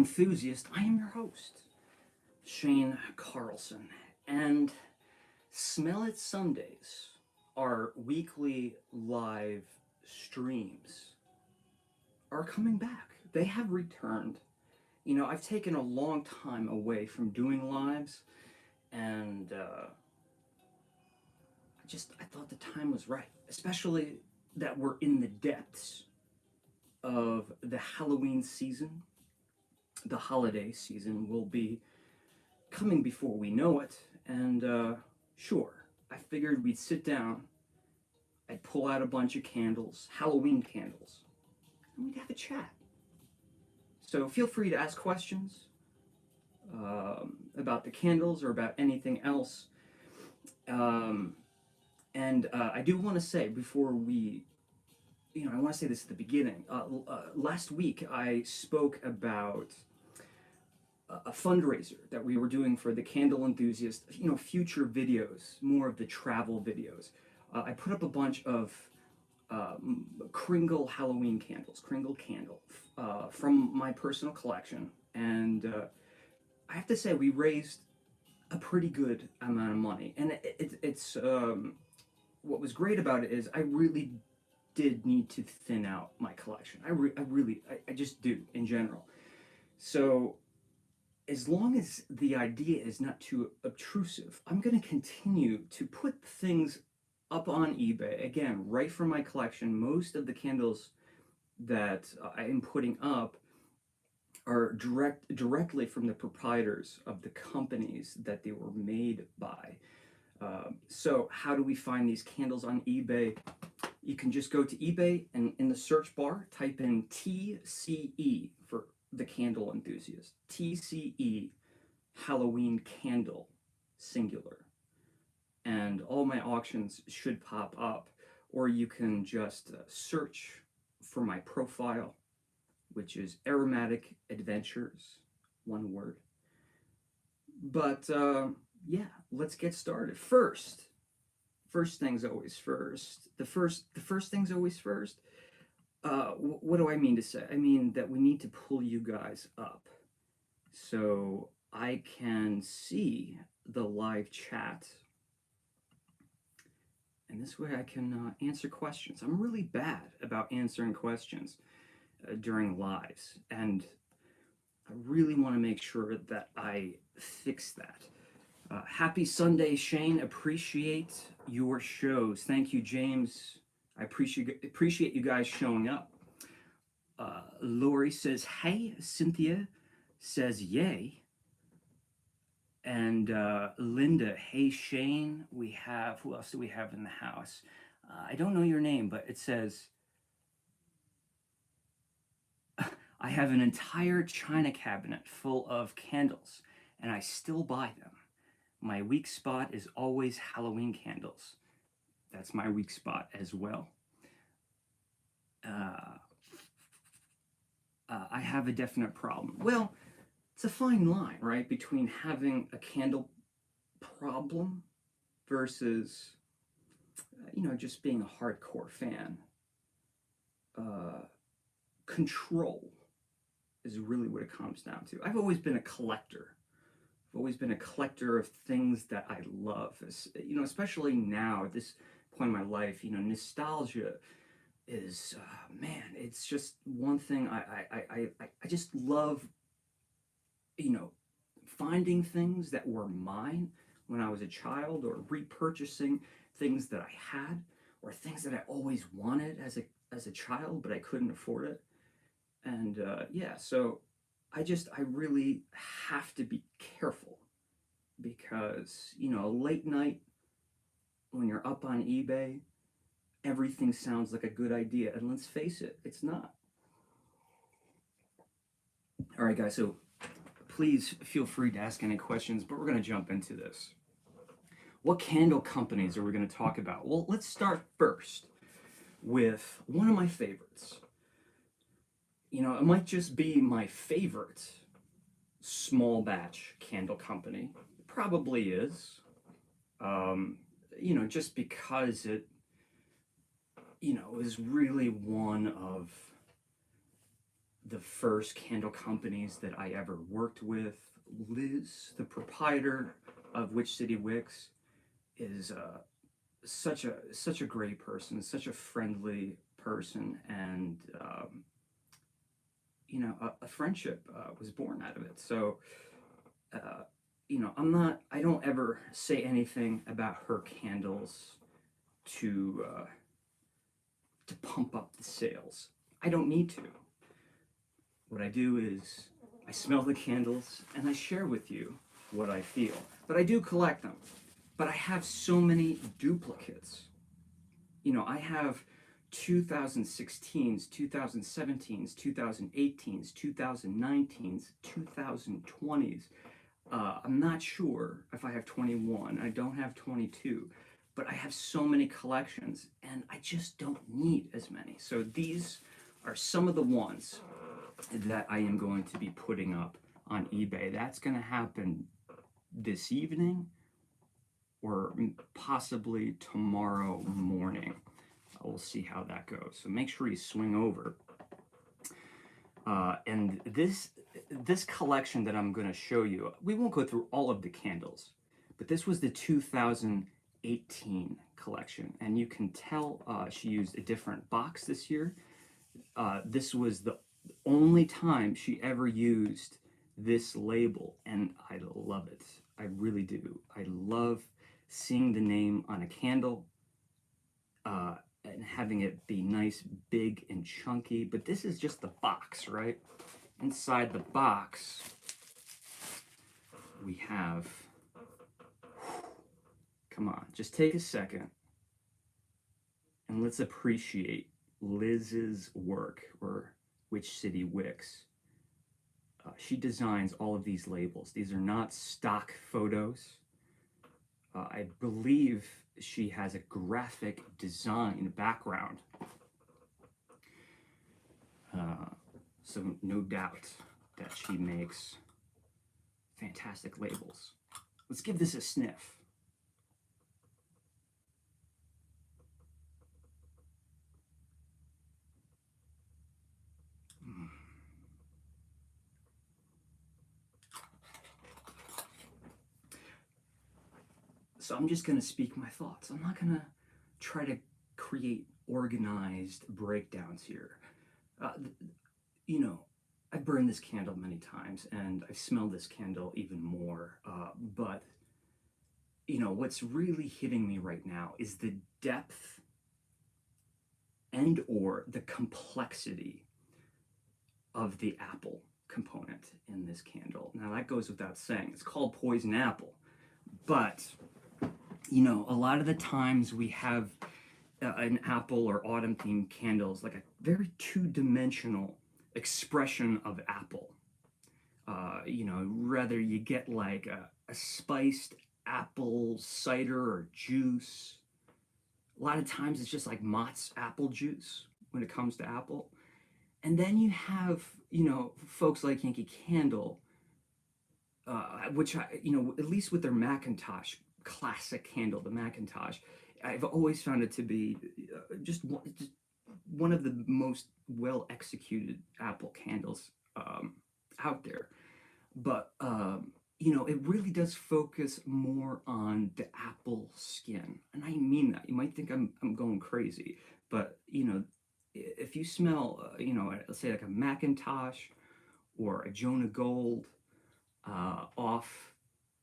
Enthusiast. I am your host, Shane Carlson, and Smell It Sundays, our weekly live streams, are coming back. They have returned. I've taken a long time away from doing lives, and I thought the time was right, especially that we're in the depths of the Halloween season. The holiday season will be coming before we know it, and sure, I figured we'd sit down, I'd pull out a bunch of candles, Halloween candles, and we'd have a chat. So feel free to ask questions about the candles or about anything else. And I do want to say before I want to say this at the beginning. Last week I spoke about a fundraiser that we were doing for the Candle Enthusiast, future videos, more of the travel videos. I put up a bunch of Kringle Halloween candles, Kringle candle, from my personal collection. And I have to say, we raised a pretty good amount of money. And it's what was great about it is I really did need to thin out my collection. I just do in general. So as long as the idea is not too obtrusive, I'm going to continue to put things up on eBay. Again, right from my collection. Most of the candles that I am putting up are directly from the proprietors of the companies that they were made by. So how do we find these candles on eBay? You can just go to eBay and in the search bar, type in TCE for the Candle Enthusiast. TCE Halloween Candle, singular. And all my auctions should pop up. Or you can just search for my profile, which is Aromatic Adventures, one word. But yeah, let's get started. First things always first. The first things always first. What do I mean to say? I mean that we need to pull you guys up so I can see the live chat, and this way I can answer questions. I'm really bad about answering questions during lives, and I really want to make sure that I fix that. Happy Sunday, Shane. Appreciate your shows. Thank you, James. I appreciate you guys showing up. Lori says, hey. Cynthia says, yay. And Linda, hey, Shane. Who else do we have in the house? I don't know your name, but it says, I have an entire china cabinet full of candles, and I still buy them. My weak spot is always Halloween candles. That's my weak spot as well. I have a definite problem. Well, it's a fine line, right, between having a candle problem versus, just being a hardcore fan. Control is really what it comes down to. I've always been a collector. I've always been a collector of things that I love. Especially now at this point in my life, nostalgia is, man, it's just one thing I just love, finding things that were mine when I was a child, or repurchasing things that I had, or things that I always wanted as a child, but I couldn't afford it. And yeah, so I really have to be careful, because, late night when you're up on eBay, everything sounds like a good idea. And let's face it, it's not. All right, guys, so please feel free to ask any questions, but we're going to jump into this. What candle companies are we going to talk about? Well, let's start first with one of my favorites. It might just be my favorite small batch candle company. It probably is. Just because it, is really one of the first candle companies that I ever worked with. Liz, the proprietor of City Wicks, is such a great person, such a friendly person, and a friendship was born out of it. So I don't ever say anything about her candles to pump up the sales. I don't need to. What I do is I smell the candles and I share with you what I feel. But I do collect them. But I have so many duplicates. I have 2016s, 2017s, 2018s, 2019s, 2020s. I'm not sure if I have 21. I don't have 22. But I have so many collections and I just don't need as many. So these are some of the ones that I am going to be putting up on eBay. That's going to happen this evening or possibly tomorrow morning. We'll see how that goes. So make sure you swing over. And this collection that I'm going to show you, we won't go through all of the candles, but this was the 2018 collection. And you can tell she used a different box this year. This was the only time she ever used this label, and I love it. I really do. I love seeing the name on a candle and having it be nice, big, and chunky. But this is just the box, right? Inside the box, we have, come on, just take a second and let's appreciate Liz's work, or City Wicks. She designs all of these labels. These are not stock photos. I believe she has a graphic design background. So no doubt that she makes fantastic labels. Let's give this a sniff. So I'm just going to speak my thoughts. I'm not going to try to create organized breakdowns here. I've burned this candle many times, and I've smelled this candle even more. But what's really hitting me right now is the depth and or the complexity of the apple component in this candle. Now, that goes without saying. It's called poison apple. But a lot of the times we have an apple or autumn themed candles, like a very two-dimensional expression of apple. Whether you get like a spiced apple cider or juice. A lot of times it's just like Mott's apple juice when it comes to apple. And then you have, folks like Yankee Candle, which at least with their Macintosh classic candle, the Macintosh, I've always found it to be just one of the most well executed apple candles out there. But it really does focus more on the apple skin, and I mean that. You might think I'm going crazy, but if you smell let's say like a Macintosh or a Jonah Gold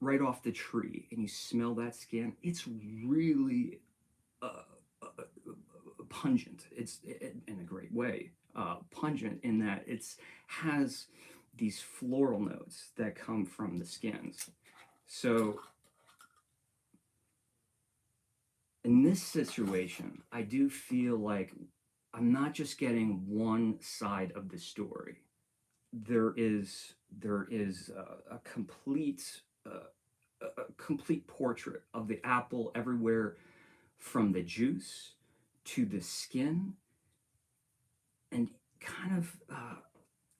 right off the tree, and you smell that skin, it's really pungent. It's in a great way pungent in that it has these floral notes that come from the skins. So in this situation, I do feel like I'm not just getting one side of the story. There is a complete portrait of the apple everywhere, from the juice to the skin, and kind of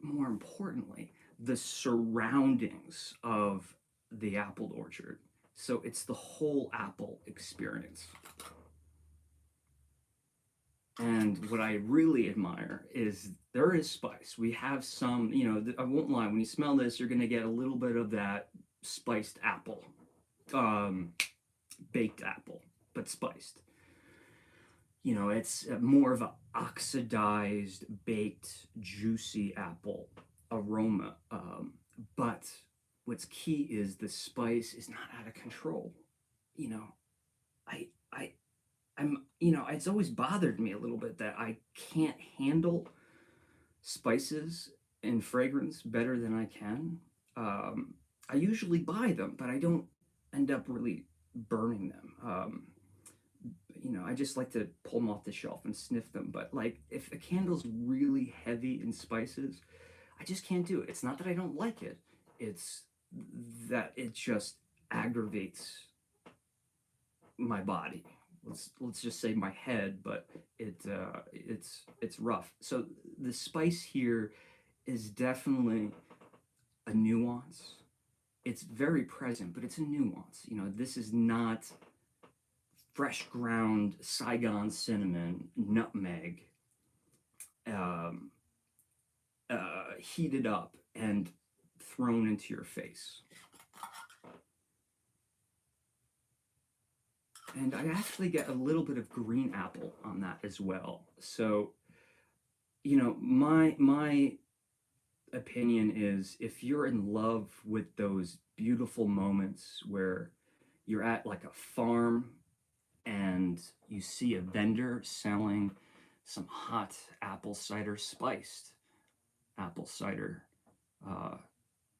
more importantly, the surroundings of the apple orchard. So it's the whole apple experience. And what I really admire is there is spice. We have some, I won't lie, when you smell this, you're going to get a little bit of that spiced apple, um, baked apple, but spiced. It's more of an oxidized, baked, juicy apple aroma. But what's key is the spice is not out of control. You know, I, I, it's always bothered me a little bit that I can't handle spices and fragrance better than I can. I usually buy them, but I don't end up really burning them. I just like to pull them off the shelf and sniff them. But like, if a candle's really heavy in spices, I just can't do it. It's not that I don't like it; it's that it just aggravates my body. Let's just say my head, but it's rough. So the spice here is definitely a nuance. It's very present, but it's a nuance. This is not fresh ground Saigon cinnamon, nutmeg, um, heated up and thrown into your face. And I actually get a little bit of green apple on that as well. So, my opinion is if you're in love with those beautiful moments where you're at like a farm and you see a vendor selling some hot apple cider, spiced apple cider, uh,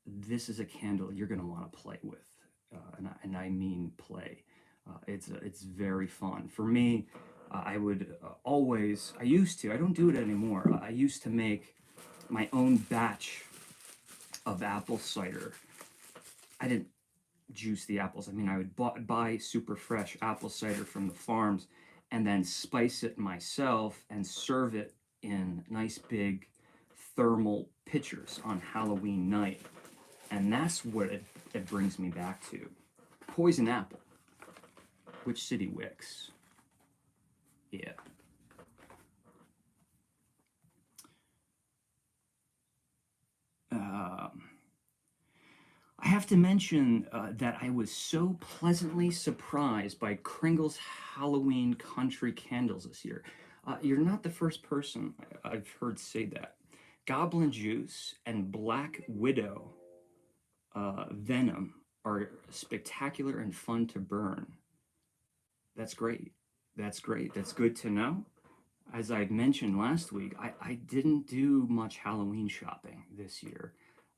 this is a candle you're going to want to play with. And I mean play. It's very fun. For me, I would always, I used to, I don't do it anymore. I used to make my own batch of apple cider. I didn't juice the apples. I mean, I would buy super fresh apple cider from the farms and then spice it myself and serve it in nice big thermal pitchers on Halloween night. And that's what it brings me back to. Poison apple. Which City Wicks? Yeah. I have to mention that I was so pleasantly surprised by Kringle's Halloween country candles this year. You're not the first person I've heard say that. Goblin Juice and Black Widow Venom are spectacular and fun to burn. That's great. That's great. That's good to know. As I mentioned last week, I didn't do much Halloween shopping this year.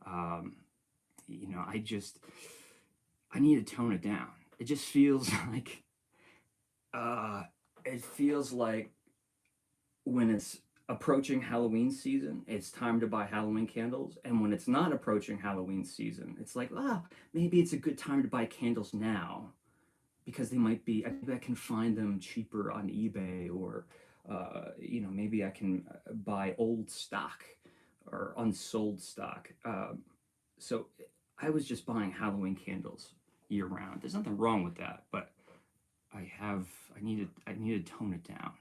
Um, I need to tone it down. It just feels like, uh, it feels like when it's approaching Halloween season, it's time to buy Halloween candles. And when it's not approaching Halloween season, it's like, maybe it's a good time to buy candles now because they might be, I can find them cheaper on eBay or, maybe I can buy old stock or unsold stock. So I was just buying Halloween candles year round. There's nothing wrong with that, but I need to tone it down.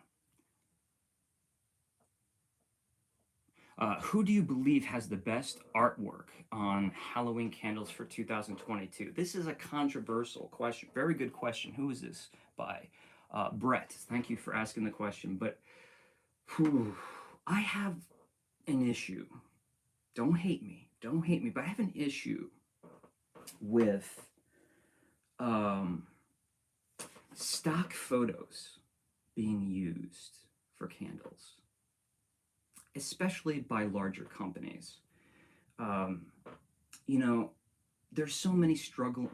Who do you believe has the best artwork on Halloween candles for 2022? This is a controversial question. Very good question. Who is this by? Brett. Thank you for asking the question. But I have an issue. Don't hate me. Don't hate me. But I have an issue with stock photos being used for candles, especially by larger companies. Um, there's so many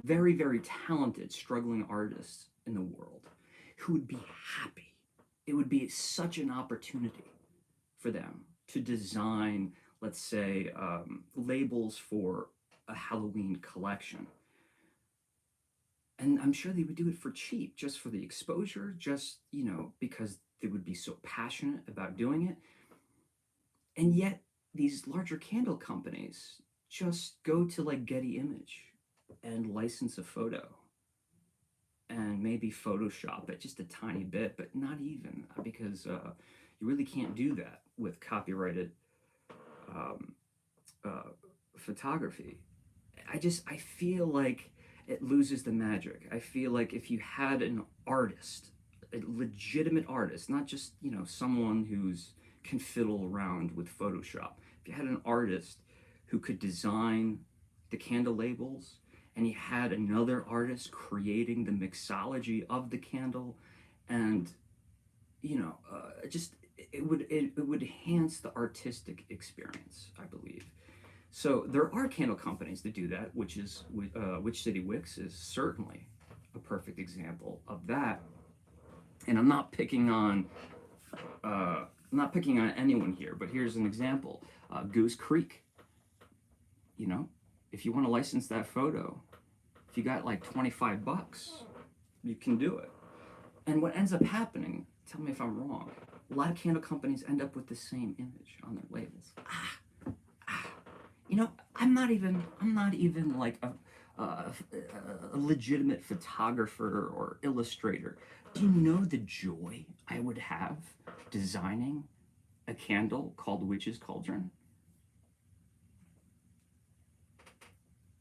very, very talented, struggling artists in the world who would be happy. It would be such an opportunity for them to design, let's say, labels for a Halloween collection. And I'm sure they would do it for cheap, just for the exposure, just, because they would be so passionate about doing it. And yet, these larger candle companies just go to like Getty Image and license a photo and maybe Photoshop it just a tiny bit, but not even because, You really can't do that with copyrighted um, uh, photography. I feel like it loses the magic. I feel like if you had an artist, a legitimate artist, not just, someone who's can fiddle around with Photoshop. If you had an artist who could design the candle labels, and you had another artist creating the mixology of the candle, and just it would enhance the artistic experience, I believe. So there are candle companies that do that, which City Wicks is certainly a perfect example of that. And I'm not picking on anyone here, but here's an example: Goose Creek. You know, if you want to license that photo, if you got like $25, you can do it. And what ends up happening, tell me if I'm wrong, a lot of candle companies end up with the same image on their labels. I'm not even like a legitimate photographer or illustrator. Do you know the joy I would have designing a candle called Witch's Cauldron?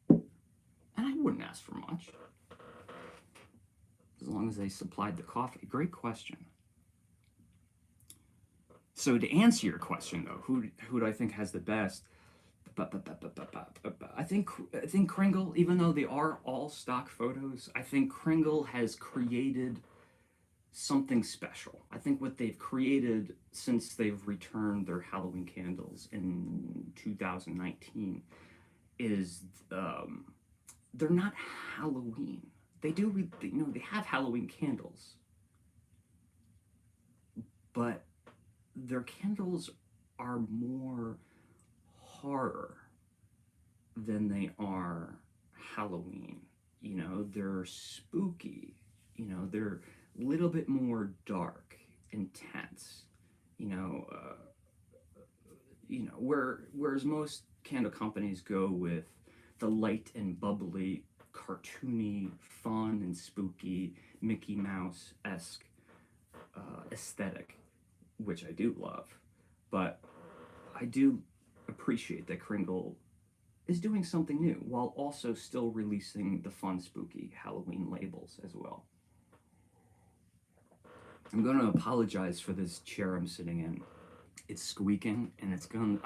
And I wouldn't ask for much, as long as they supplied the coffee. Great question. So to answer your question, though, who do I think has the best? I think Kringle, even though they are all stock photos, I think Kringle has created something special. I think what they've created since they've returned their Halloween candles in 2019 is they're not Halloween. They have Halloween candles, but their candles are more horror than they are Halloween. They're spooky. They're a little bit more dark, intense. Whereas most candle companies go with the light and bubbly, cartoony, fun and spooky, Mickey Mouse-esque aesthetic, which I do love. But I do appreciate that Kringle is doing something new while also still releasing the fun, spooky Halloween labels as well. I'm going to apologize for this chair I'm sitting in. It's squeaking, and it's going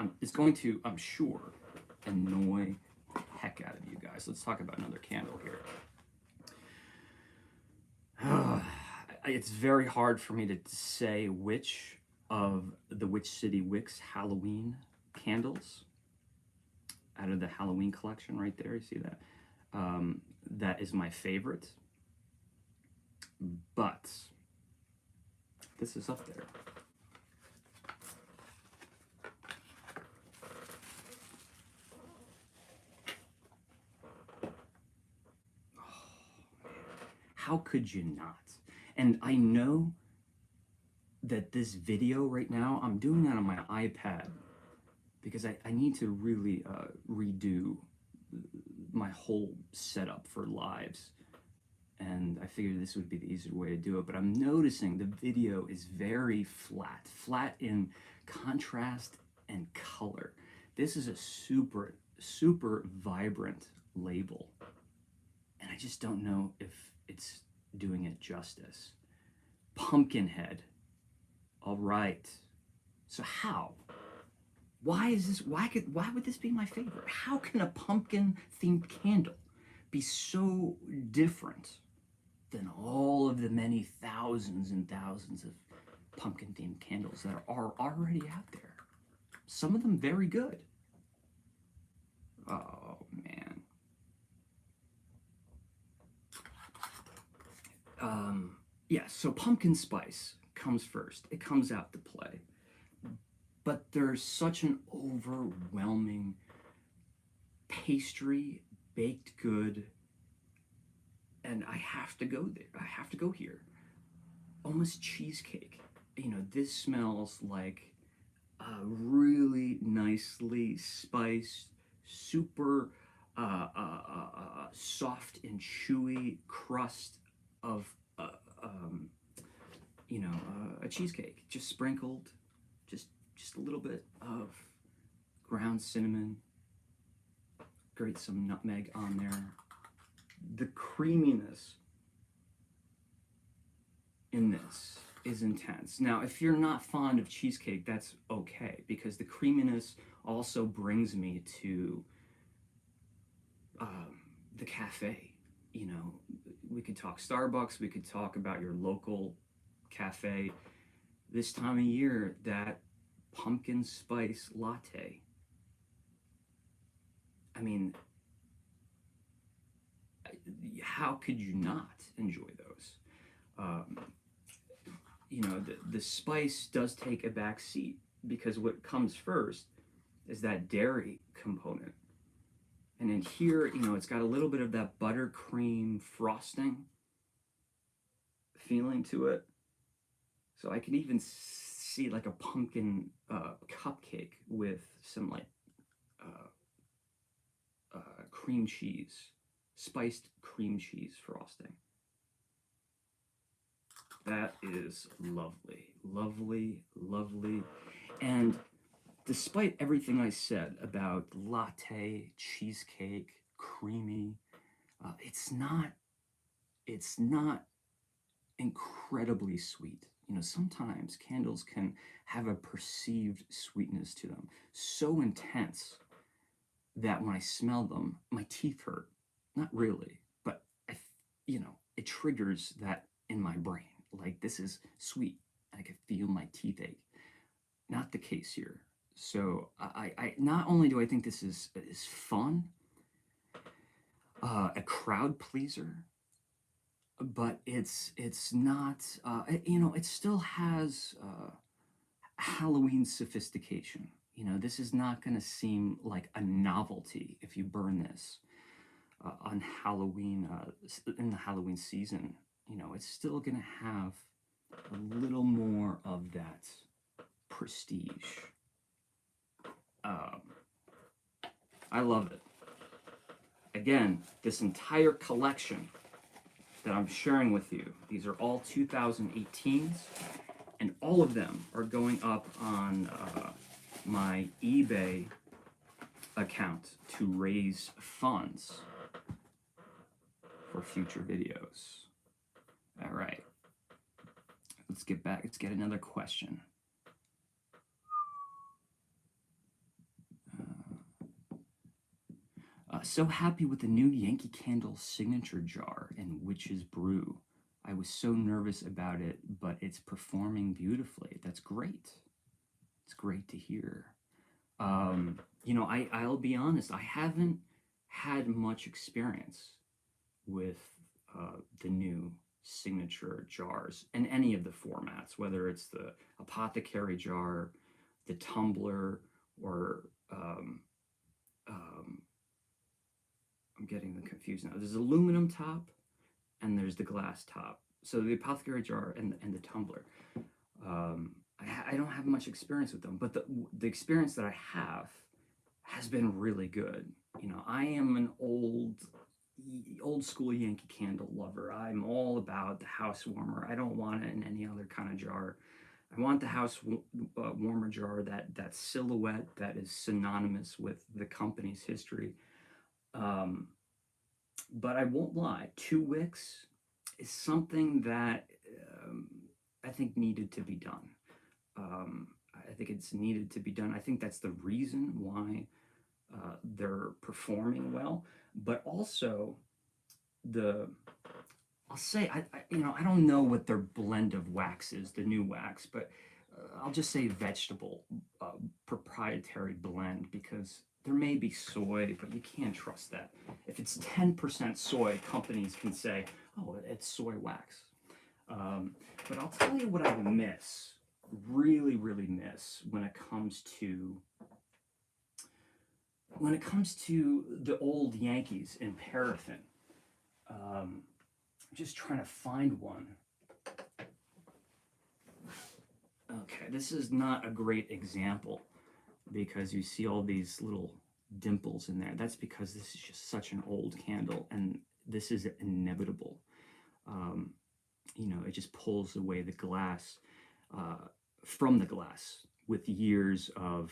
to, I'm sure, annoy the heck out of you guys. Let's talk about another candle here. It's very hard for me to say which of the Witch City Wicks Halloween candles out of the Halloween collection right there, you see that? That is my favorite, but this is up there. How could you not? And I know that this video right now, I'm doing that on my iPad because I need to really redo my whole setup for lives. And I figured this would be the easier way to do it. But I'm noticing the video is very flat in contrast and color. This is a super, super vibrant label. And I just don't know if it's doing it justice. Pumpkinhead. All right. So how? Why would this be my favorite? How can a pumpkin themed candle be so different than all of the many thousands and thousands of pumpkin themed candles that are already out there? Some of them very good. Oh man. Yeah, so pumpkin spice comes first. It comes out to play. But there's such an overwhelming pastry, baked good, and I have to go there. I have to go here. Almost cheesecake. This smells like a really nicely spiced, super soft and chewy crust of a cheesecake, just sprinkled just a little bit of ground cinnamon, grate some nutmeg on there. The creaminess in this is intense. Now, if you're not fond of cheesecake, that's okay, because the creaminess also brings me to the cafe. You know, we could talk Starbucks, we could talk about your local cafe. This time of year, that pumpkin spice latte. I mean, how could you not enjoy those? You know, the spice does take a back seat, because what comes first is that dairy component. And in here, you know, it's got a little bit of that buttercream frosting feeling to it. So I can even see like a pumpkin cupcake with some like cream cheese, spiced cream cheese frosting. That is lovely, lovely, lovely. And despite everything I said about latte, cheesecake, creamy, it's not incredibly sweet. You know, sometimes candles can have a perceived sweetness to them, so intense that when I smell them, my teeth hurt. Not really, but you know, it triggers that in my brain. Like, this is sweet. I can feel my teeth ache. Not the case here. So I not only do I think this is fun, a crowd pleaser, but it's not, you know, it still has Halloween sophistication. You know, this is not going to seem like a novelty if you burn this on Halloween, in the Halloween season. You know, it's still going to have a little more of that prestige. I love it. Again, this entire collection that I'm sharing with you, these are all 2018s, and all of them are going up on my eBay account to raise funds for future videos. All right, let's get back. Let's get another question. So happy with the new Yankee Candle signature jar in Witch's Brew. I was so nervous about it, but it's performing beautifully. That's great. It's great to hear. You know, I'll be honest, I haven't had much experience with the new signature jars in any of the formats, whether it's the apothecary jar, the tumbler, or I'm getting them confused now. There's aluminum top and there's the glass top. So the apothecary jar and the tumbler. I don't have much experience with them, but the experience that I have has been really good. You know, I am an old school Yankee Candle lover. I'm all about the house warmer. I don't want it in any other kind of jar. I want the house warmer jar, that silhouette that is synonymous with the company's history. But I won't lie, 2 wicks is something that I think needed to be done. I think it's needed to be done. I think that's the reason why they're performing well. But also, I'll say, you know, I don't know what their blend of wax is, the new wax, but I'll just say vegetable proprietary blend, because there may be soy, but you can't trust that. If it's 10% soy, companies can say, oh, it's soy wax. But I'll tell you what I miss, really, really miss when it comes to the old Yankees in paraffin. I'm just trying to find one. Okay, this is not a great example because you see all these little dimples in there. That's because this is just such an old candle, and this is inevitable. You know, it just pulls away the glass from the glass with years of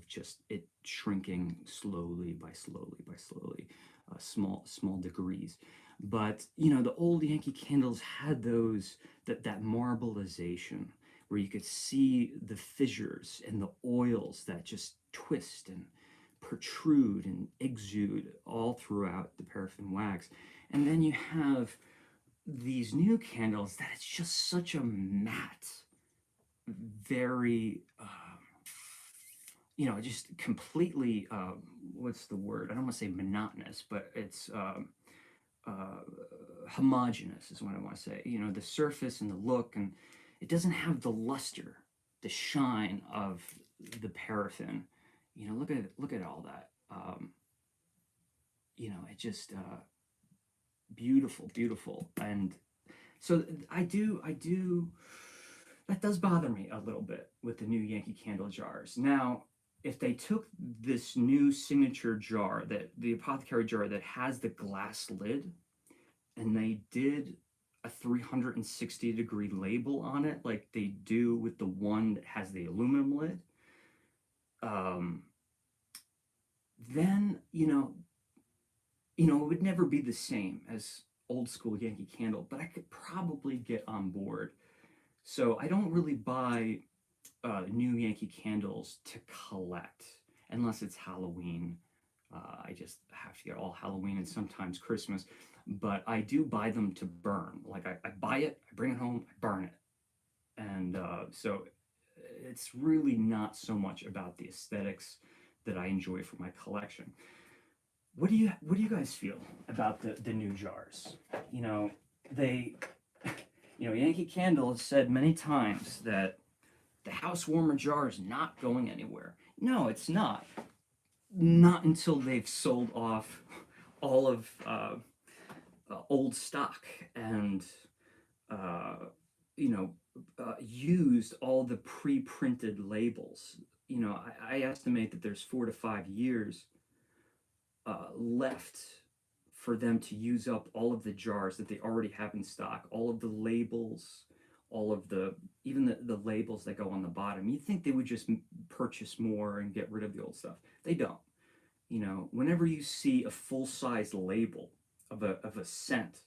just it shrinking slowly by slowly by slowly, small degrees. But the old Yankee candles had that marbleization where you could see the fissures and the oils that just twist and protrude and exude all throughout the paraffin wax. And then you have these new candles that it's just such a matte, very just completely, what's the word? I don't want to say monotonous, but it's uh, homogeneous is what I want to say. The surface and the look, and it doesn't have the luster, the shine of the paraffin. Look at all that. It just beautiful, beautiful, and so I do. That does bother me a little bit with the new Yankee Candle jars. Now, if they took this new signature jar, that the apothecary jar that has the glass lid, and they did a 360-degree label on it, like they do with the one that has the aluminum lid, um, then it would never be the same as old school Yankee Candle, but I could probably get on board. So I don't really buy new Yankee Candles to collect unless it's Halloween. I just have to get all Halloween and sometimes Christmas, but I do buy them to burn. Like I buy it, I bring it home, I burn it, and so it's really not so much about the aesthetics that I enjoy for my collection. What do you guys feel about the new jars? They Yankee Candle has said many times that the house warmer jar is not going anywhere. No, it's not. Not until they've sold off all of old stock and uh, used all the pre-printed labels. I estimate that there's 4 to 5 years left for them to use up all of the jars that they already have in stock, all of the labels, all of even the labels that go on the bottom. You'd think they would just purchase more and get rid of the old stuff. They don't. Whenever you see a full-size label of a scent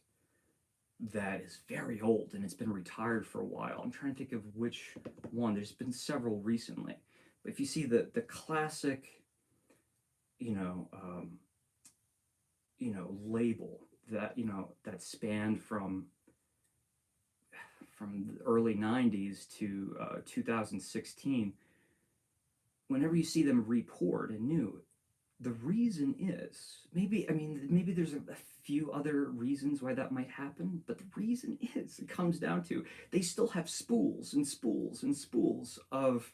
that is very old and it's been retired for a while, I'm trying to think of which one. There's been several recently, but if you see the classic, you know, um, label that spanned from the early 90s to 2016, whenever you see them report anew, the reason is maybe there's a few other reasons why that might happen, but the reason is it comes down to they still have spools and spools and spools of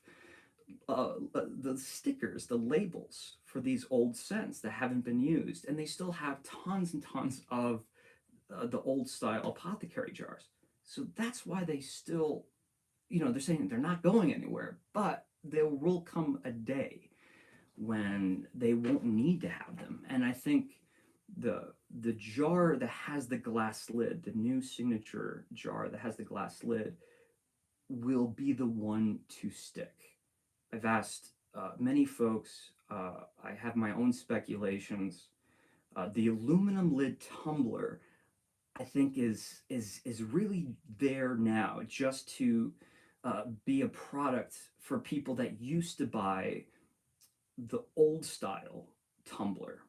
the stickers, the labels for these old scents that haven't been used, and they still have tons and tons of the old style apothecary jars. So that's why they still, they're saying they're not going anywhere, but there will come a day when they won't need to have them. And I think the jar that has the glass lid, the new signature jar that has the glass lid, will be the one to stick. I've asked many folks. I have my own speculations. The aluminum lid tumbler, I think, is really there now just to be a product for people that used to buy the old style tumbler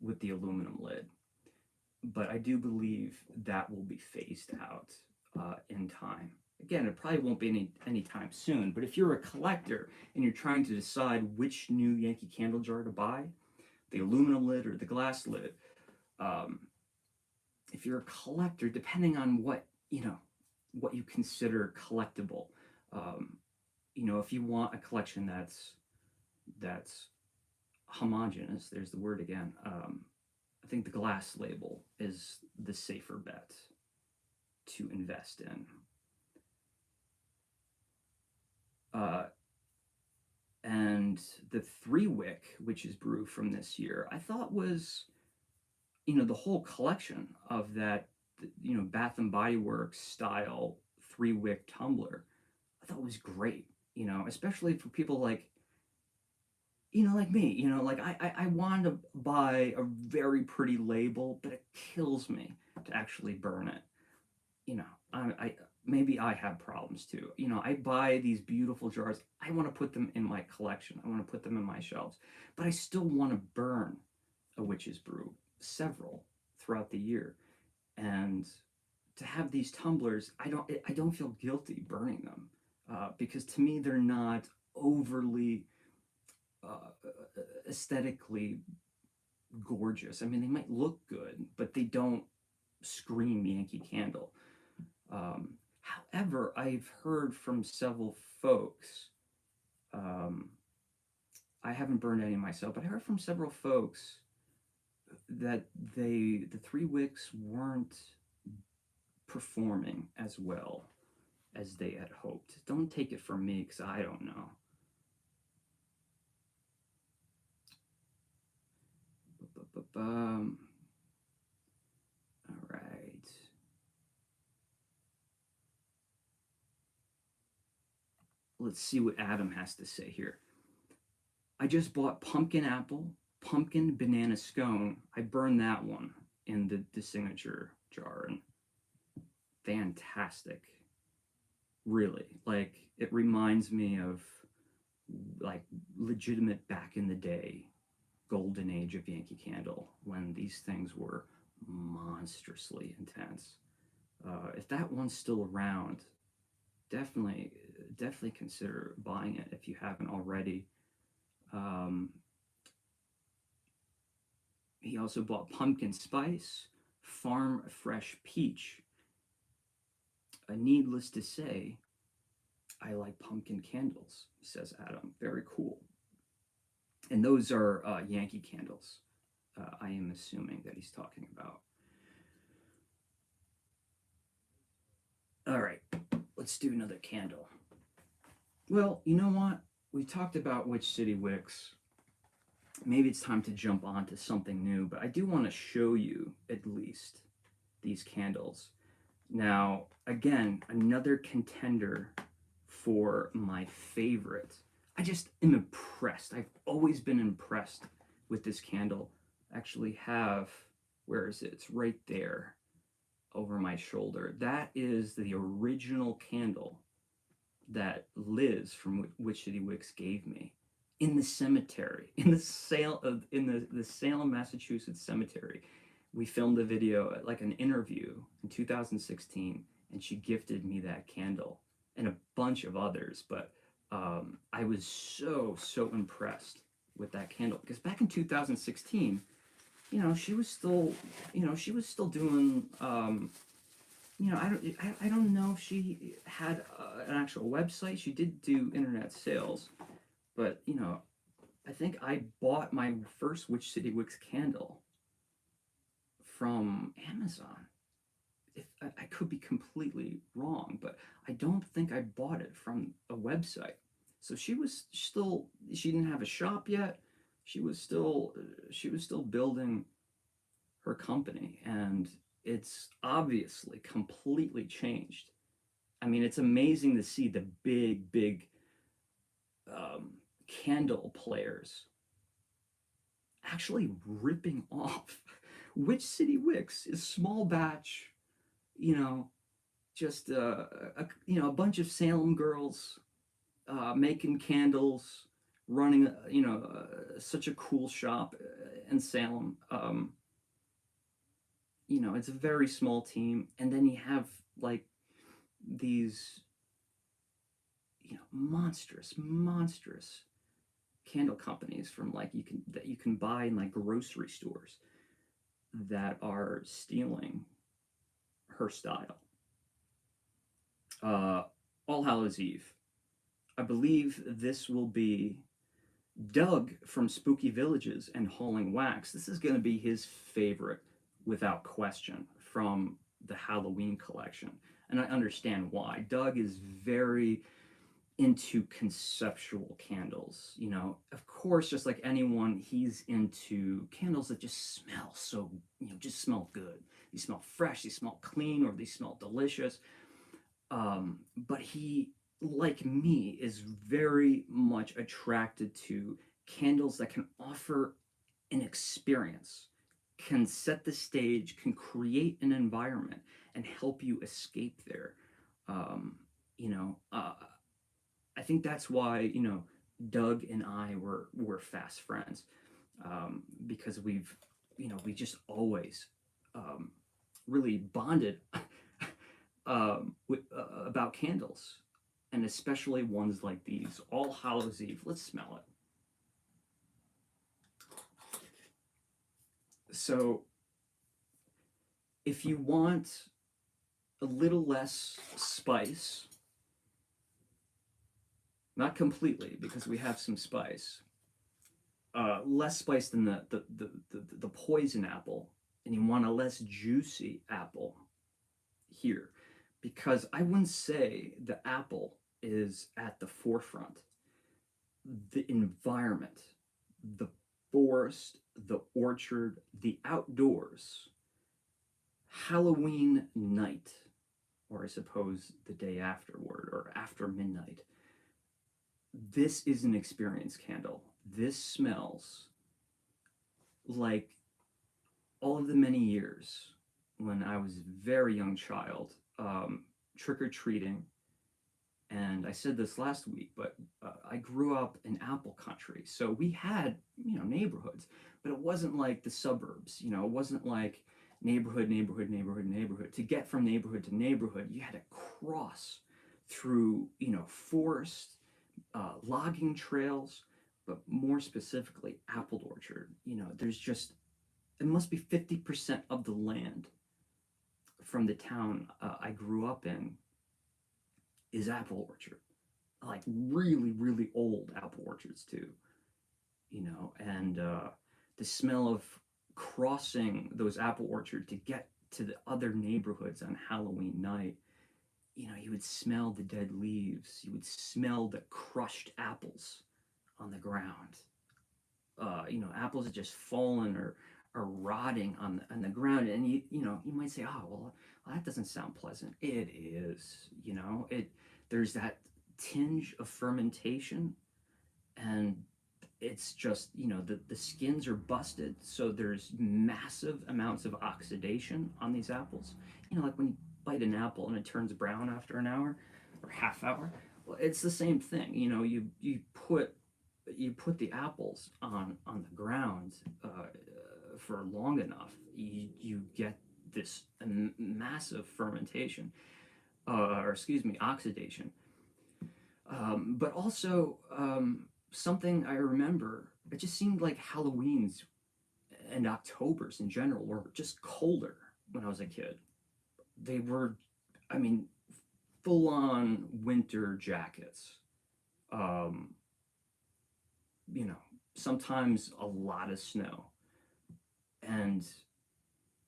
with the aluminum lid. But I do believe that will be phased out in time. Again, it probably won't be anytime soon, but if you're a collector and you're trying to decide which new Yankee Candle jar to buy, the aluminum lid or the glass lid, um, if you're a collector, depending on what you consider collectible, um, if you want a collection that's homogeneous, there's the word again. I think the glass label is the safer bet to invest in. Uh, and the 3 wick, which is brew from this year, I thought was, the whole collection of that, Bath and Body Works style 3 wick tumbler, I thought was great. especially for people like, like me, like I want to buy a very pretty label, but it kills me to actually burn it. you know, I maybe I have problems too. I buy these beautiful jars. I want to put them in my collection. I want to put them in my shelves, but I still want to burn a witch's brew, several throughout the year, and to have these tumblers, I don't feel guilty burning them, because to me they're not overly aesthetically gorgeous. I mean, they might look good, but they don't scream Yankee Candle. However, I've heard from several folks. Um, I haven't burned any myself, but I heard from several folks that the three wicks weren't performing as well as they had hoped. Don't take it from me because I don't know. All right. Let's see what Adam has to say here. I just bought pumpkin apple, pumpkin banana scone. I burned that one in the signature jar, and fantastic. Really, like it reminds me of like legitimate back in the day, golden age of Yankee Candle when these things were monstrously intense. If that one's still around, definitely, definitely consider buying it if you haven't already. Um, he also bought pumpkin spice, farm fresh peach. Needless to say, I like pumpkin candles, says Adam. Very cool. And those are Yankee candles. I am assuming that he's talking about. All right, let's do another candle. Well, you know what? We talked about which City Wicks. Maybe it's time to jump on to something new, but I do want to show you at least these candles. Now, again, another contender for my favorite. I just am impressed. I've always been impressed with this candle. I actually have, where is it? It's right there over my shoulder. That is the original candle that Liz from Witch City Wicks gave me in the cemetery, in the Salem, Massachusetts cemetery. We filmed a video, like an interview in 2016, and she gifted me that candle and a bunch of others. But I was so impressed with that candle because back in 2016, she was still doing. I don't know if she had an actual website. She did do internet sales, but I think I bought my first Witch City Wicks candle from Amazon. If I could be completely wrong, but I don't think I bought it from a website. So she didn't have a shop yet. She was still building her company, and it's obviously completely changed. I mean, it's amazing to see the big um, candle players actually ripping off. Which City Wicks is small batch, you know, just a bunch of Salem girls making candles, running such a cool shop in Salem. It's a very small team, and then you have like these monstrous candle companies from like you can buy in like grocery stores that are stealing her style. Uh, All Hallows Eve. I believe this will be Doug from Spooky Villages and Hauling Wax. This is going to be his favorite, without question, from the Halloween collection. And I understand why. Doug is very into conceptual candles. Of course, just like anyone, he's into candles that just smell so, just smell good. They smell fresh, they smell clean, or they smell delicious. But he like me, is very much attracted to candles that can offer an experience, can set the stage, can create an environment, and help you escape there. Um, you know, I think that's why Doug and I were fast friends, because we just always um, really bonded about candles, and especially ones like these. All Hallows Eve. Let's smell it. So, if you want a little less spice, not completely because we have some spice, less spice than the poison apple, and you want a less juicy apple here, because I wouldn't say the apple is at the forefront. The environment, the forest, the orchard, the outdoors, Halloween night, or I suppose the day afterward or after midnight. This is an experience candle. This smells like all of the many years when I was a very young child, trick or treating. And I said this last week, but I grew up in apple country. So we had, neighborhoods, but it wasn't like the suburbs. It wasn't like neighborhood, neighborhood, neighborhood, neighborhood. To get from neighborhood to neighborhood, you had to cross through, forest, logging trails, but more specifically, apple orchard. There's just, it must be 50% of the land from the town I grew up in is apple orchard. Like really, really old apple orchards too. And the smell of crossing those apple orchards to get to the other neighborhoods on Halloween night. You would smell the dead leaves. You would smell the crushed apples on the ground. Apples had just fallen or are rotting on the ground, and you might say, oh well, that doesn't sound pleasant. It is. There's that tinge of fermentation, and it's just the skins are busted, so there's massive amounts of oxidation on these apples. Like when you bite an apple and it turns brown after an hour or half hour. Well, it's the same thing. You put the apples on the ground for long enough, you get this massive fermentation, or excuse me, oxidation. But also, something I remember, it just seemed like Halloween's and October's in general were just colder when I was a kid. They were, I mean, full on winter jackets. Um, you know, Sometimes a lot of snow. And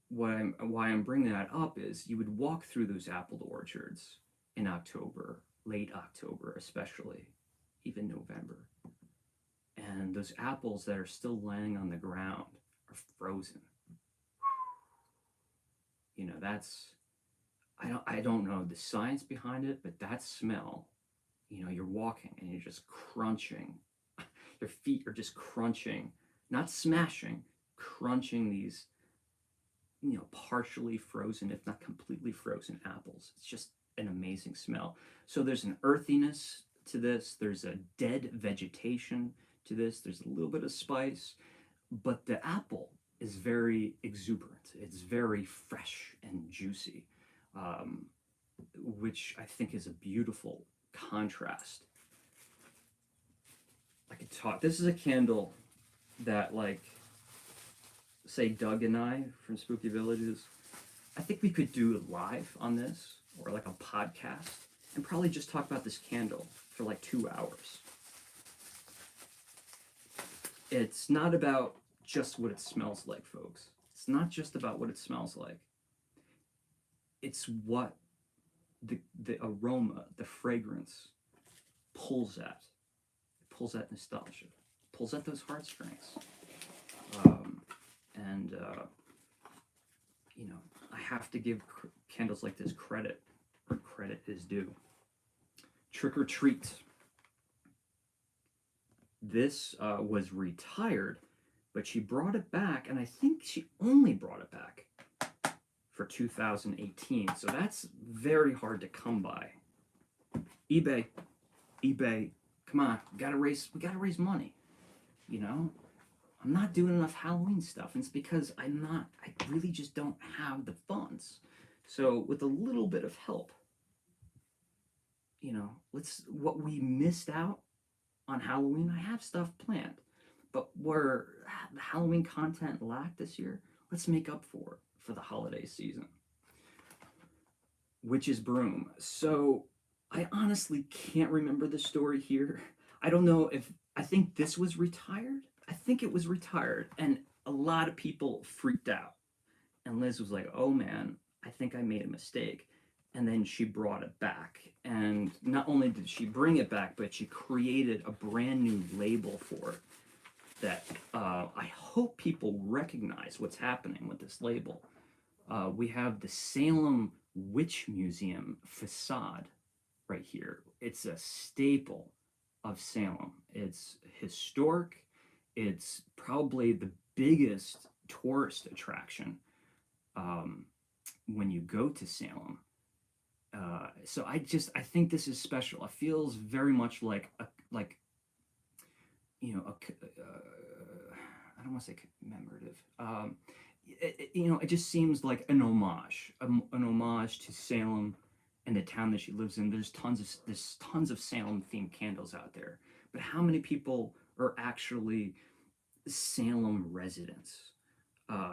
why I'm bringing that up is you would walk through those apple orchards in October, late October especially, even November, and those apples that are still laying on the ground are frozen. That's, I don't know the science behind it, but that smell, you're walking and you're just crunching. Your feet are just crunching, not smashing, crunching these, partially frozen, if not completely frozen apples. It's just an amazing smell. So there's an earthiness to this, there's a dead vegetation to this, there's a little bit of spice, but the apple is very exuberant. It's very fresh and juicy, um, which I think is a beautiful contrast. I could talk. This is a candle that, like, say Doug and I from Spooky Villages, I think we could do it live on this, or like a podcast, and probably just talk about this candle for like 2 hours. It's not about just what it smells like, folks. It's not just about what it smells like. It's what the aroma, the fragrance pulls at. It pulls at nostalgia. It pulls at those heartstrings. And I have to give candles like this credit where credit is due. Trick or Treat. This was retired, but she brought it back, and I think she only brought it back for 2018. So that's very hard to come by. eBay, eBay, come on, we gotta raise money. You know, I'm not doing enough Halloween stuff, and it's because I really just don't have the funds. So with a little bit of help, what we missed out on Halloween, I have stuff planned. But where the Halloween content lacked this year, let's make up for the holiday season. Witch's Broom. So I honestly can't remember the story here. I don't know if I think this was retired. I think it was retired, and a lot of people freaked out. And Liz was like, "Oh man, I think I made a mistake." And then she brought it back. And not only did she bring it back, but she created a brand new label for it that I hope people recognize what's happening with this label. We have the Salem Witch Museum facade right here. It's a staple of Salem. It's historic. It's probably the biggest tourist attraction when you go to Salem. So I think this is special. It feels very much like I don't want to say commemorative. It just seems like an homage, an homage to Salem and the town that she lives in. There's tons of Salem themed candles out there, but how many people are actually Salem residents?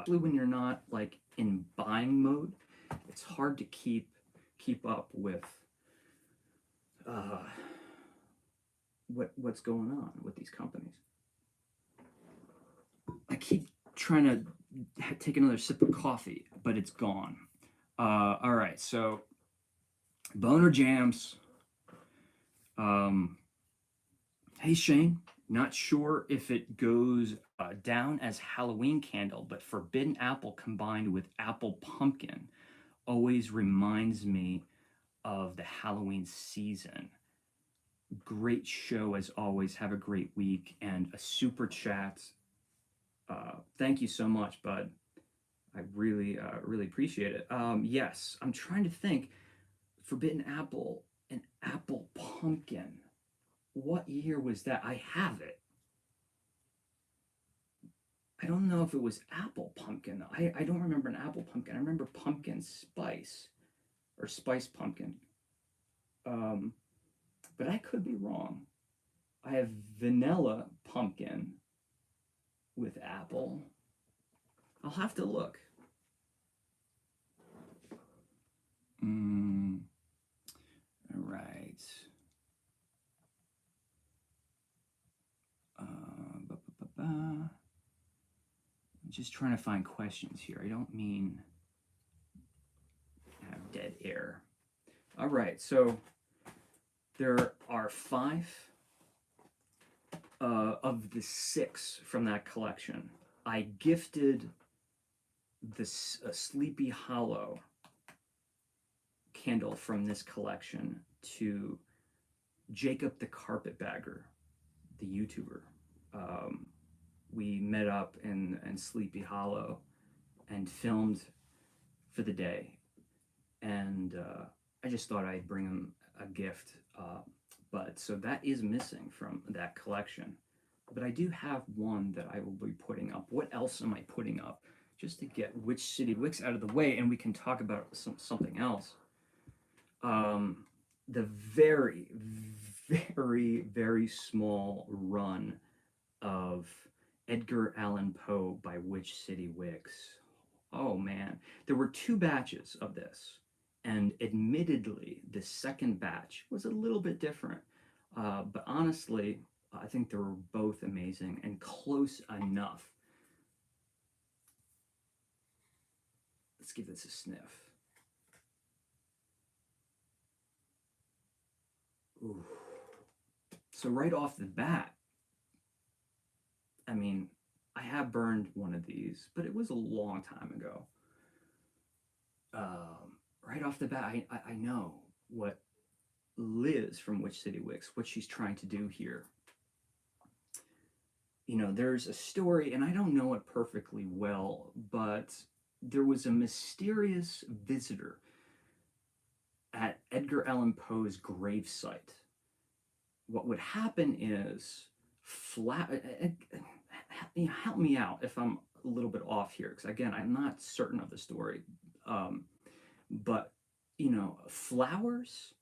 When you're not like in buying mode, it's hard to keep up with what's going on with these companies. I keep trying to take another sip of coffee, but it's gone. All right, so Boner Jams. Hey Shane, not sure if it goes down as Halloween candle, but Forbidden Apple combined with apple pumpkin always reminds me of the Halloween season. Great show as always. Have a great week. And a super chat. Thank you so much, bud. I really appreciate it. Yes, I'm trying to think. Forbidden Apple and apple pumpkin. What year was that? I have it. I don't know if it was apple pumpkin. I don't remember an apple pumpkin. I remember pumpkin spice or spice pumpkin. But I could be wrong. I have vanilla pumpkin with apple. I'll have to look. All right. I'm just trying to find questions here. I don't mean have dead air. All right, so there are 5 of the 6 from that collection. I gifted this Sleepy Hollow candle from this collection to Jacob the Carpetbagger, the YouTuber. We met up in Sleepy Hollow and filmed for the day, and I just thought I'd bring him a gift. But so that is missing from that collection. But I do have one that I will be putting up. What else am I putting up? Just to get which City Wicks out of the way, and we can talk about something else. The very, very, very small run of Edgar Allan Poe by Which City Wicks. Oh man, there were 2 batches of this, and admittedly, the second batch was a little bit different. But honestly, I think they were both amazing and close enough. Let's give this a sniff. Ooh. So right off the bat, I mean, I have burned one of these, but it was a long time ago. Right off the bat, I know what Liz from City Wicks, what she's trying to do here. There's a story, and I don't know it perfectly well, but there was a mysterious visitor at Edgar Allan Poe's gravesite. What would happen is, help me out if I'm a little bit off here, because again, I'm not certain of the story. But flowers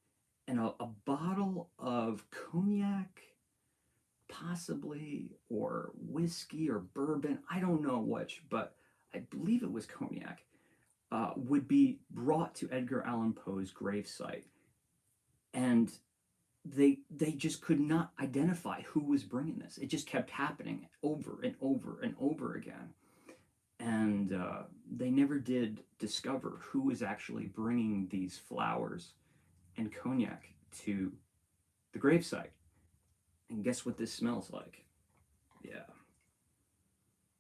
and a bottle of cognac, possibly, or whiskey or bourbon, I don't know which, but I believe it was cognac, would be brought to Edgar Allan Poe's gravesite. And they just could not identify who was bringing this. It just kept happening over and over and over again. And they never did discover who was actually bringing these flowers and cognac to the gravesite. And guess what this smells like? Yeah.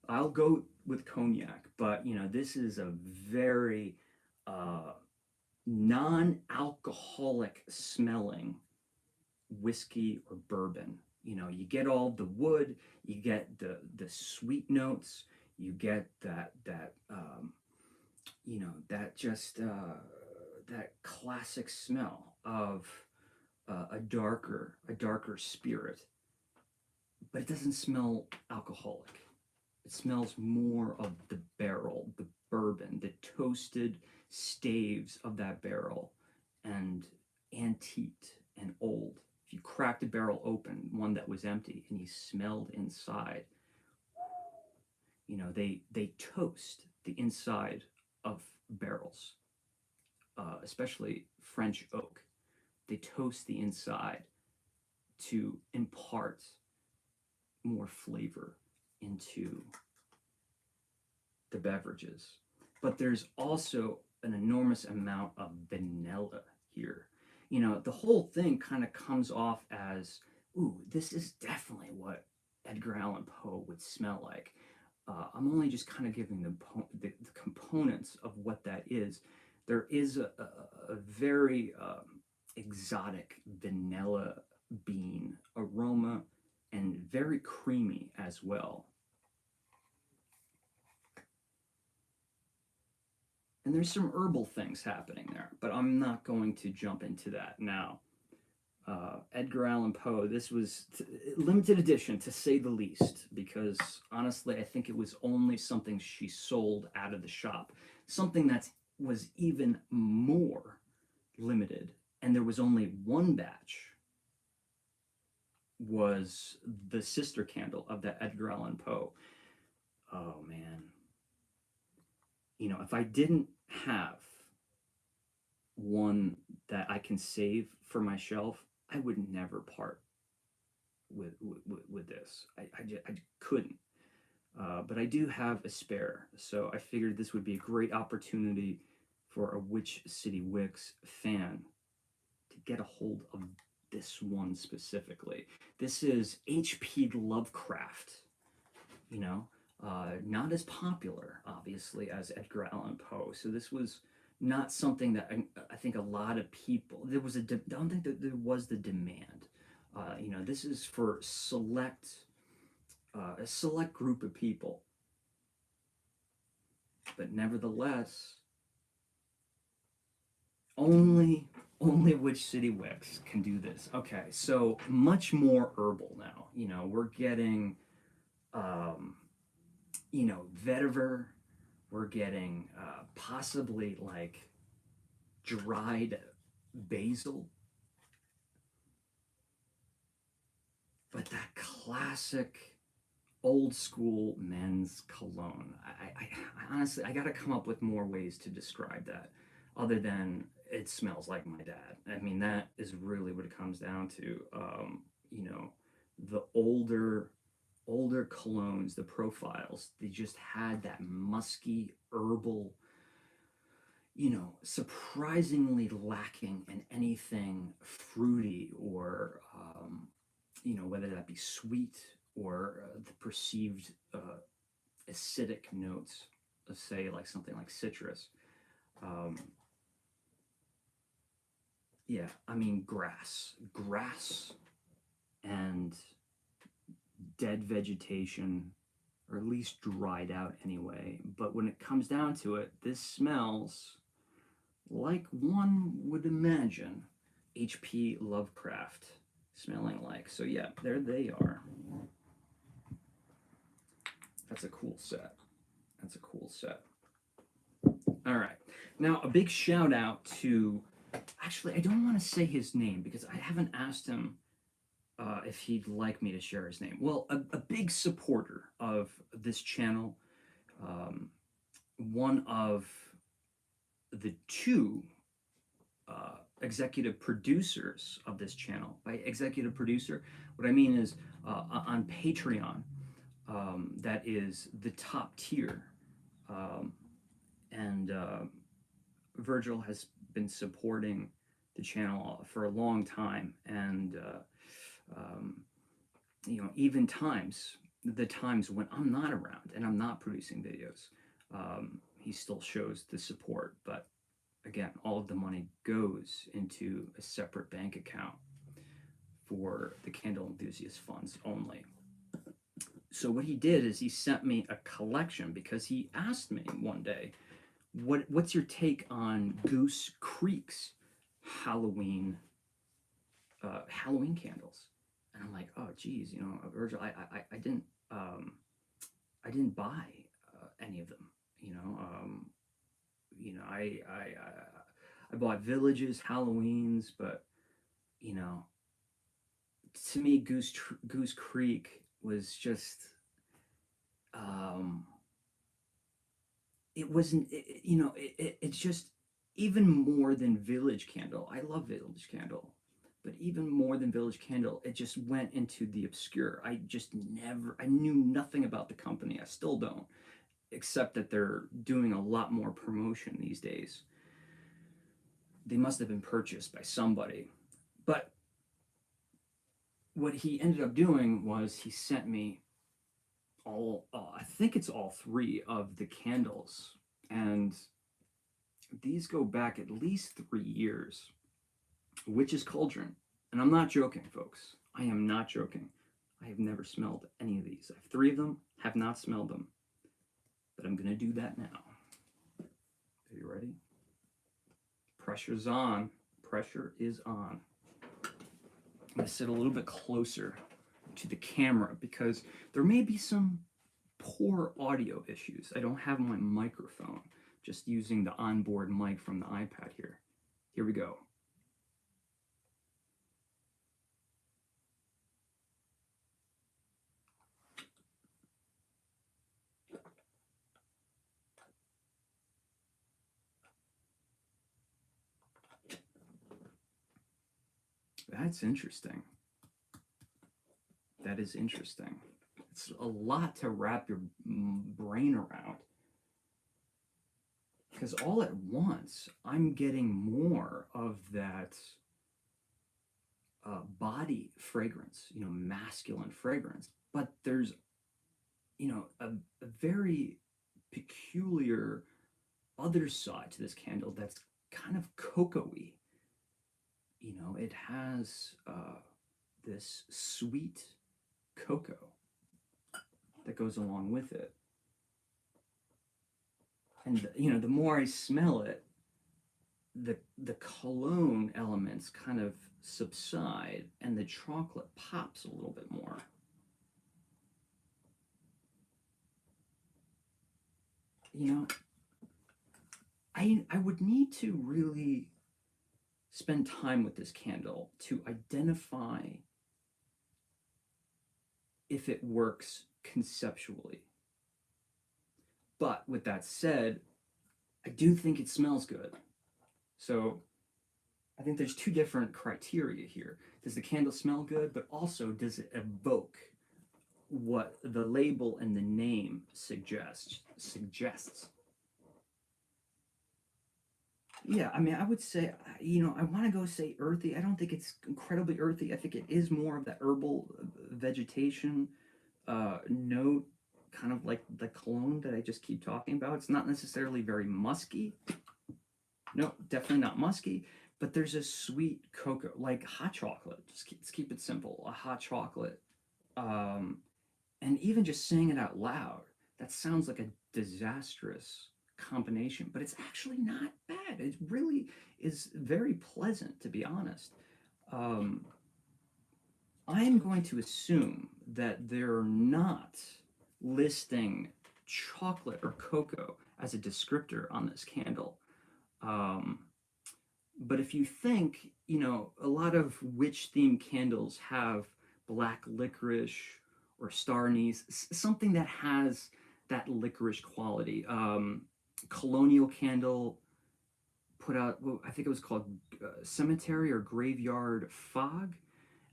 I'll go with cognac, but this is a very non-alcoholic smelling whiskey or bourbon. You get all the wood, you get the sweet notes, you get that that classic smell of a darker spirit, but it doesn't smell alcoholic. It smells more of the barrel, the bourbon, the toasted staves of that barrel, and antiqued and old. If you cracked a barrel open, one that was empty, and you smelled inside, they toast the inside of barrels, especially French oak. They toast the inside to impart more flavor into the beverages. But there's also an enormous amount of vanilla here. The whole thing kind of comes off as, ooh, this is definitely what Edgar Allan Poe would smell like. I'm only just kind of giving the components of what that is. There is a very exotic vanilla bean aroma, and very creamy as well. And there's some herbal things happening there, but I'm not going to jump into that now. Edgar Allan Poe, this was limited edition, to say the least, because honestly, I think it was only something she sold out of the shop. Something that was even more limited, and there was only one batch, was the sister candle of that Edgar Allan Poe. Oh man. If I didn't have one that I can save for my shelf, I would never part with this. I couldn't. But I do have a spare, so I figured this would be a great opportunity for a Witch City Wicks fan to get a hold of this one specifically. This is H.P. Lovecraft, not as popular, obviously, as Edgar Allan Poe. So this was not something that I think a lot of people, I don't think that there was the demand. This is for a select group of people. But nevertheless, only Witch City Wicks can do this. Okay, so much more herbal now. We're getting, vetiver. We're getting possibly like dried basil. But that classic old school men's cologne. I honestly, I gotta come up with more ways to describe that other than it smells like my dad. I mean, that is really what it comes down to. The older colognes, the profiles, they just had that musky, herbal, surprisingly lacking in anything fruity or, whether that be sweet or the perceived acidic notes of, say, like something like citrus. Yeah, I mean grass and dead vegetation, or at least dried out anyway. But when it comes down to it, this smells like one would imagine H.P. Lovecraft smelling like. So yeah, there they are. That's a cool set. That's a cool set. All right. Now, a big shout out to. Actually, I don't want to say his name because I haven't asked him if he'd like me to share his name. Well, a big supporter of this channel, um, one of the two executive producers of this channel. By executive producer, what I mean is on Patreon, that is the top tier. Um, and Virgil has been supporting the channel for a long time, and even the times when I'm not around and I'm not producing videos, he still shows the support. But again, all of the money goes into a separate bank account for the Candle Enthusiast funds only. So what he did is he sent me a collection because he asked me one day, what's your take on Goose Creek's Halloween Halloween candles? And I'm like, oh geez, Virgil, I didn't buy any of them. I bought Villages, Halloweens, but you know, to me, Goose Creek was just, um, it wasn't, it's just even more than Village Candle. I love Village Candle, but even more than Village Candle, it just went into the obscure. I knew nothing about the company. I still don't, except that they're doing a lot more promotion these days. They must have been purchased by somebody. But what he ended up doing was he sent me I think it's all three of the candles. And these go back at least 3 years. Witch's Cauldron. And I'm not joking, folks. I am not joking. I have never smelled any of these. I have three of them, have not smelled them. But I'm going to do that now. Are you ready? Pressure's on. Pressure is on. I'm going to sit a little bit closer to the camera because there may be some poor audio issues. I don't have my microphone, just using the onboard mic from the iPad here. Here we go. That's interesting. That is interesting. It's a lot to wrap your brain around. Because all at once, I'm getting more of that body fragrance, masculine fragrance. But there's, a very peculiar other side to this candle that's kind of cocoa-y. It has this sweet cocoa that goes along with it. And the more I smell it, the cologne elements kind of subside and the chocolate pops a little bit more. I would need to really spend time with this candle to identify if it works conceptually. But with that said, I do think it smells good. So I think there's two different criteria here. Does the candle smell good, but also does it evoke what the label and the name suggests? Yeah, I mean, I would say, I want to go say earthy. I don't think it's incredibly earthy. I think it is more of that herbal vegetation note, kind of like the cologne that I just keep talking about. It's not necessarily very musky. No, definitely not musky, but there's a sweet cocoa, like hot chocolate. Let's keep it simple. A hot chocolate. Um, and even just saying it out loud, that sounds like a disastrous combination, but it's actually not bad. It really is very pleasant, to be honest. Um, I am going to assume that they're not listing chocolate or cocoa as a descriptor on this candle. Um, but if you think, a lot of witch themed candles have black licorice or star anise, something that has that licorice quality. Colonial Candle put out, well, I think it was called Cemetery or Graveyard Fog,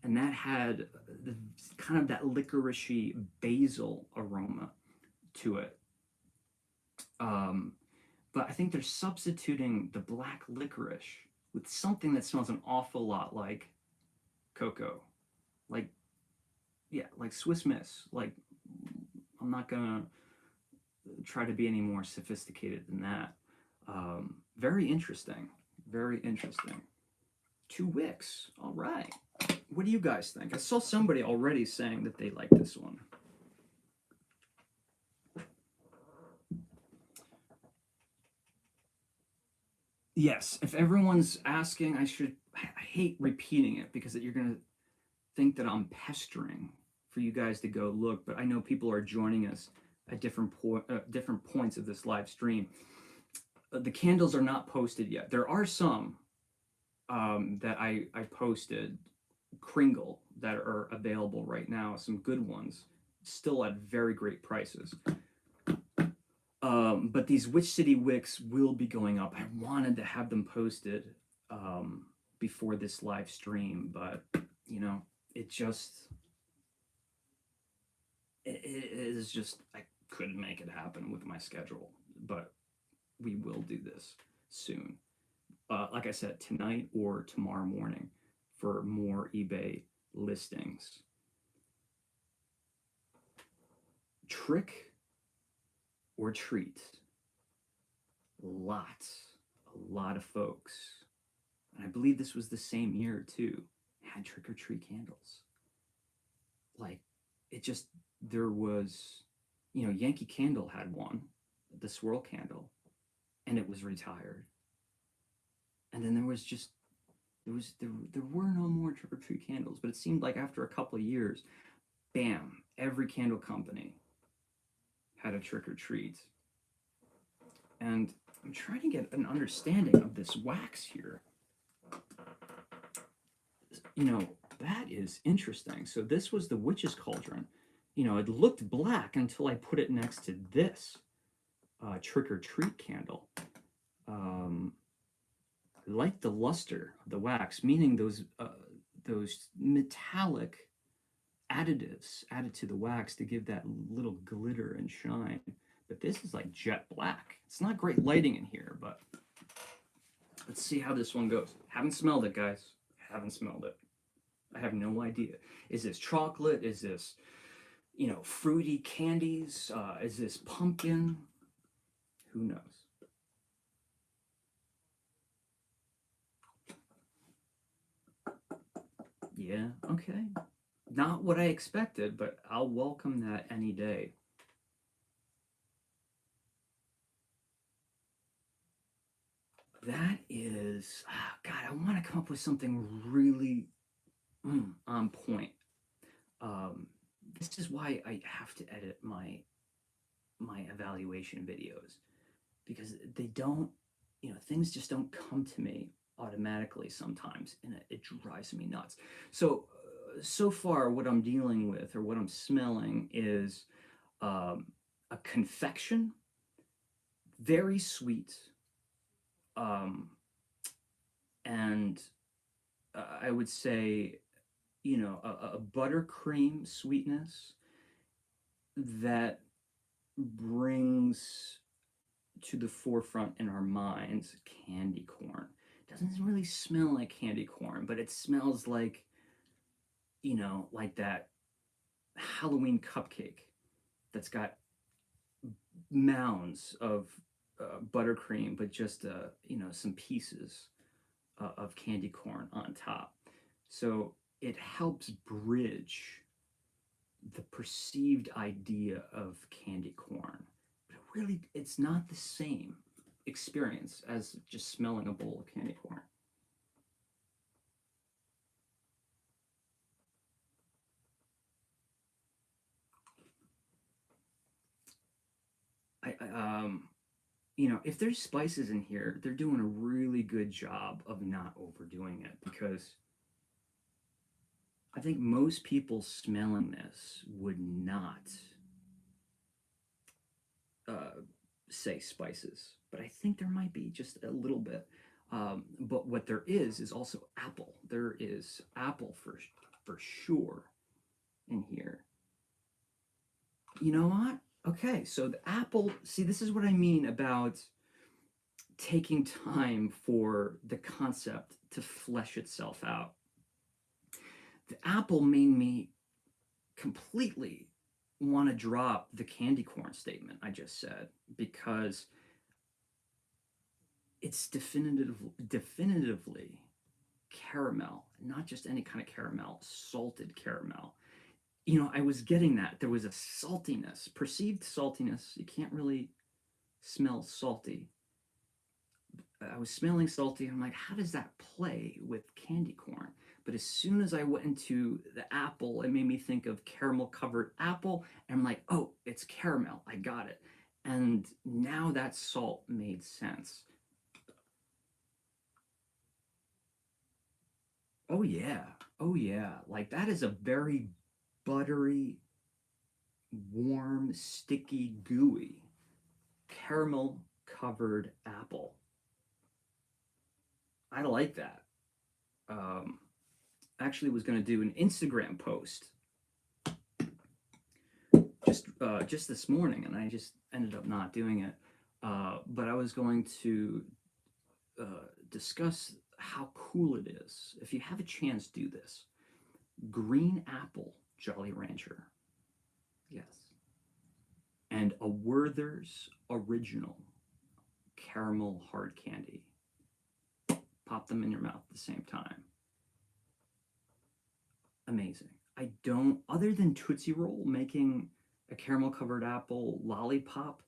and that had the, kind of that licoricey basil aroma to it. Um, but I think they're substituting the black licorice with something that smells an awful lot like cocoa, like yeah, like Swiss Miss. Like I'm not gonna try to be any more sophisticated than that. Very interesting. Very interesting. Two wicks. All right. What do you guys think? I saw somebody already saying that they like this one. Yes, if everyone's asking, I hate repeating it because you're going to think that I'm pestering for you guys to go look, but I know people are joining us at different points of this live stream. The candles are not posted yet. There are some that I posted, Kringle, that are available right now, some good ones, still at very great prices. But these Witch City Wicks will be going up. I wanted to have them posted before this live stream, but it just it is just I couldn't make it happen with my schedule. But we will do this soon. Like I said, tonight or tomorrow morning for more eBay listings. Trick or treat? A lot of folks, and I believe this was the same year too, had trick or treat candles. Like, it just, there was, Yankee Candle had one, the swirl candle, and it was retired. And then there was just, there were no more trick or treat candles, but it seemed like after a couple of years, bam, every candle company had a trick or treat. And I'm trying to get an understanding of this wax here. That is interesting. So this was the witch's cauldron. It looked black until I put it next to this trick or treat candle. I like the luster of the wax, meaning those metallic additives added to the wax to give that little glitter and shine. But this is like jet black. It's not great lighting in here, but let's see how this one goes. Haven't smelled it, guys. Haven't smelled it. I have no idea. Is this chocolate? Is this, fruity candies? Is this pumpkin? Who knows? Yeah, okay. Not what I expected, but I'll welcome that any day. That is, God, I want to come up with something really on point. This is why I have to edit my evaluation videos, because they don't, things just don't come to me automatically sometimes, and it drives me nuts. So far, what I'm dealing with or what I'm smelling is a confection, very sweet, and I would say, a buttercream sweetness that brings to the forefront in our minds candy corn. It doesn't really smell like candy corn, but it smells like, like that Halloween cupcake that's got mounds of buttercream, but just some pieces of candy corn on top. So it helps bridge the perceived idea of candy corn. But really, it's not the same experience as just smelling a bowl of candy corn. I if there's spices in here, they're doing a really good job of not overdoing it because I think most people smelling this would not uh, say spices, but I think there might be just a little bit. But what there is also apple. There is apple for sure in here. You know what? Okay, so the apple. See, this is what I mean about taking time for the concept to flesh itself out. The apple made me completely want to drop the candy corn statement I just said because it's definitively caramel, not just any kind of caramel, salted caramel. I was getting that. There was a saltiness, perceived saltiness. You can't really smell salty. I was smelling salty. I'm like, how does that play with candy corn? But as soon as I went into the apple, it made me think of caramel covered apple. And I'm like, oh, it's caramel. I got it. And now that salt made sense. Oh, yeah. Oh, yeah. Like that is a very buttery, warm, sticky, gooey caramel covered apple. I like that. Um, Actually was going to do an Instagram post just this morning, and I just ended up not doing it. But I was going to discuss how cool it is. If you have a chance, do this. Green apple Jolly Rancher, yes, and a Werther's original caramel hard candy. Pop them in your mouth at the same time. Amazing. I don't, other than Tootsie Roll making a caramel covered apple lollipop,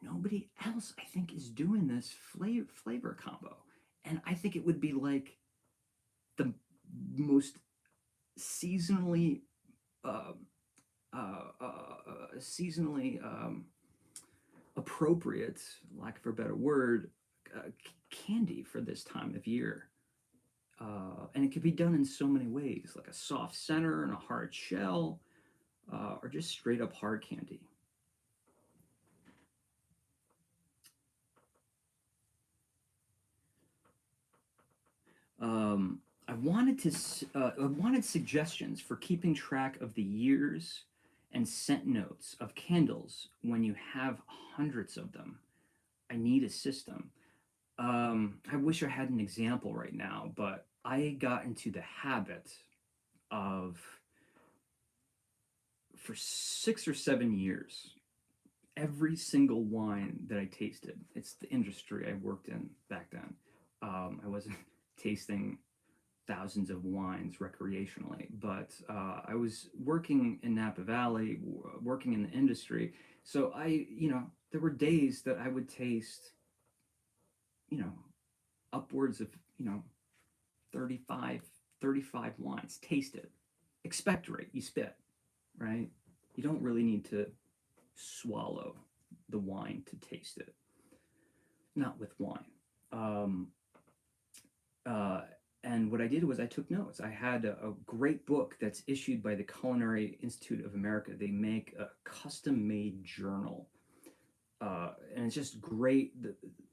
nobody else I think is doing this flavor combo. And I think it would be like the most seasonally, uh, seasonally appropriate, lack of a better word, candy for this time of year. And it could be done in so many ways, like a soft center and a hard shell, or just straight up hard candy. I wanted suggestions for keeping track of the years and scent notes of candles when you have hundreds of them. I need a system. I wish I had an example right now, but I got into the habit of, for 6 or 7 years, every single wine that I tasted, it's the industry I worked in back then. I wasn't tasting thousands of wines recreationally, but I was working in Napa Valley, working in the industry. So there were days that I would taste, you know, upwards of, 35, 35 wines. Taste it. Expectorate, you spit, right? You don't really need to swallow the wine to taste it. Not with wine. Um, uh, and what I did was I took notes. I had a great book that's issued by the Culinary Institute of America. They make a custom made journal. And it's just great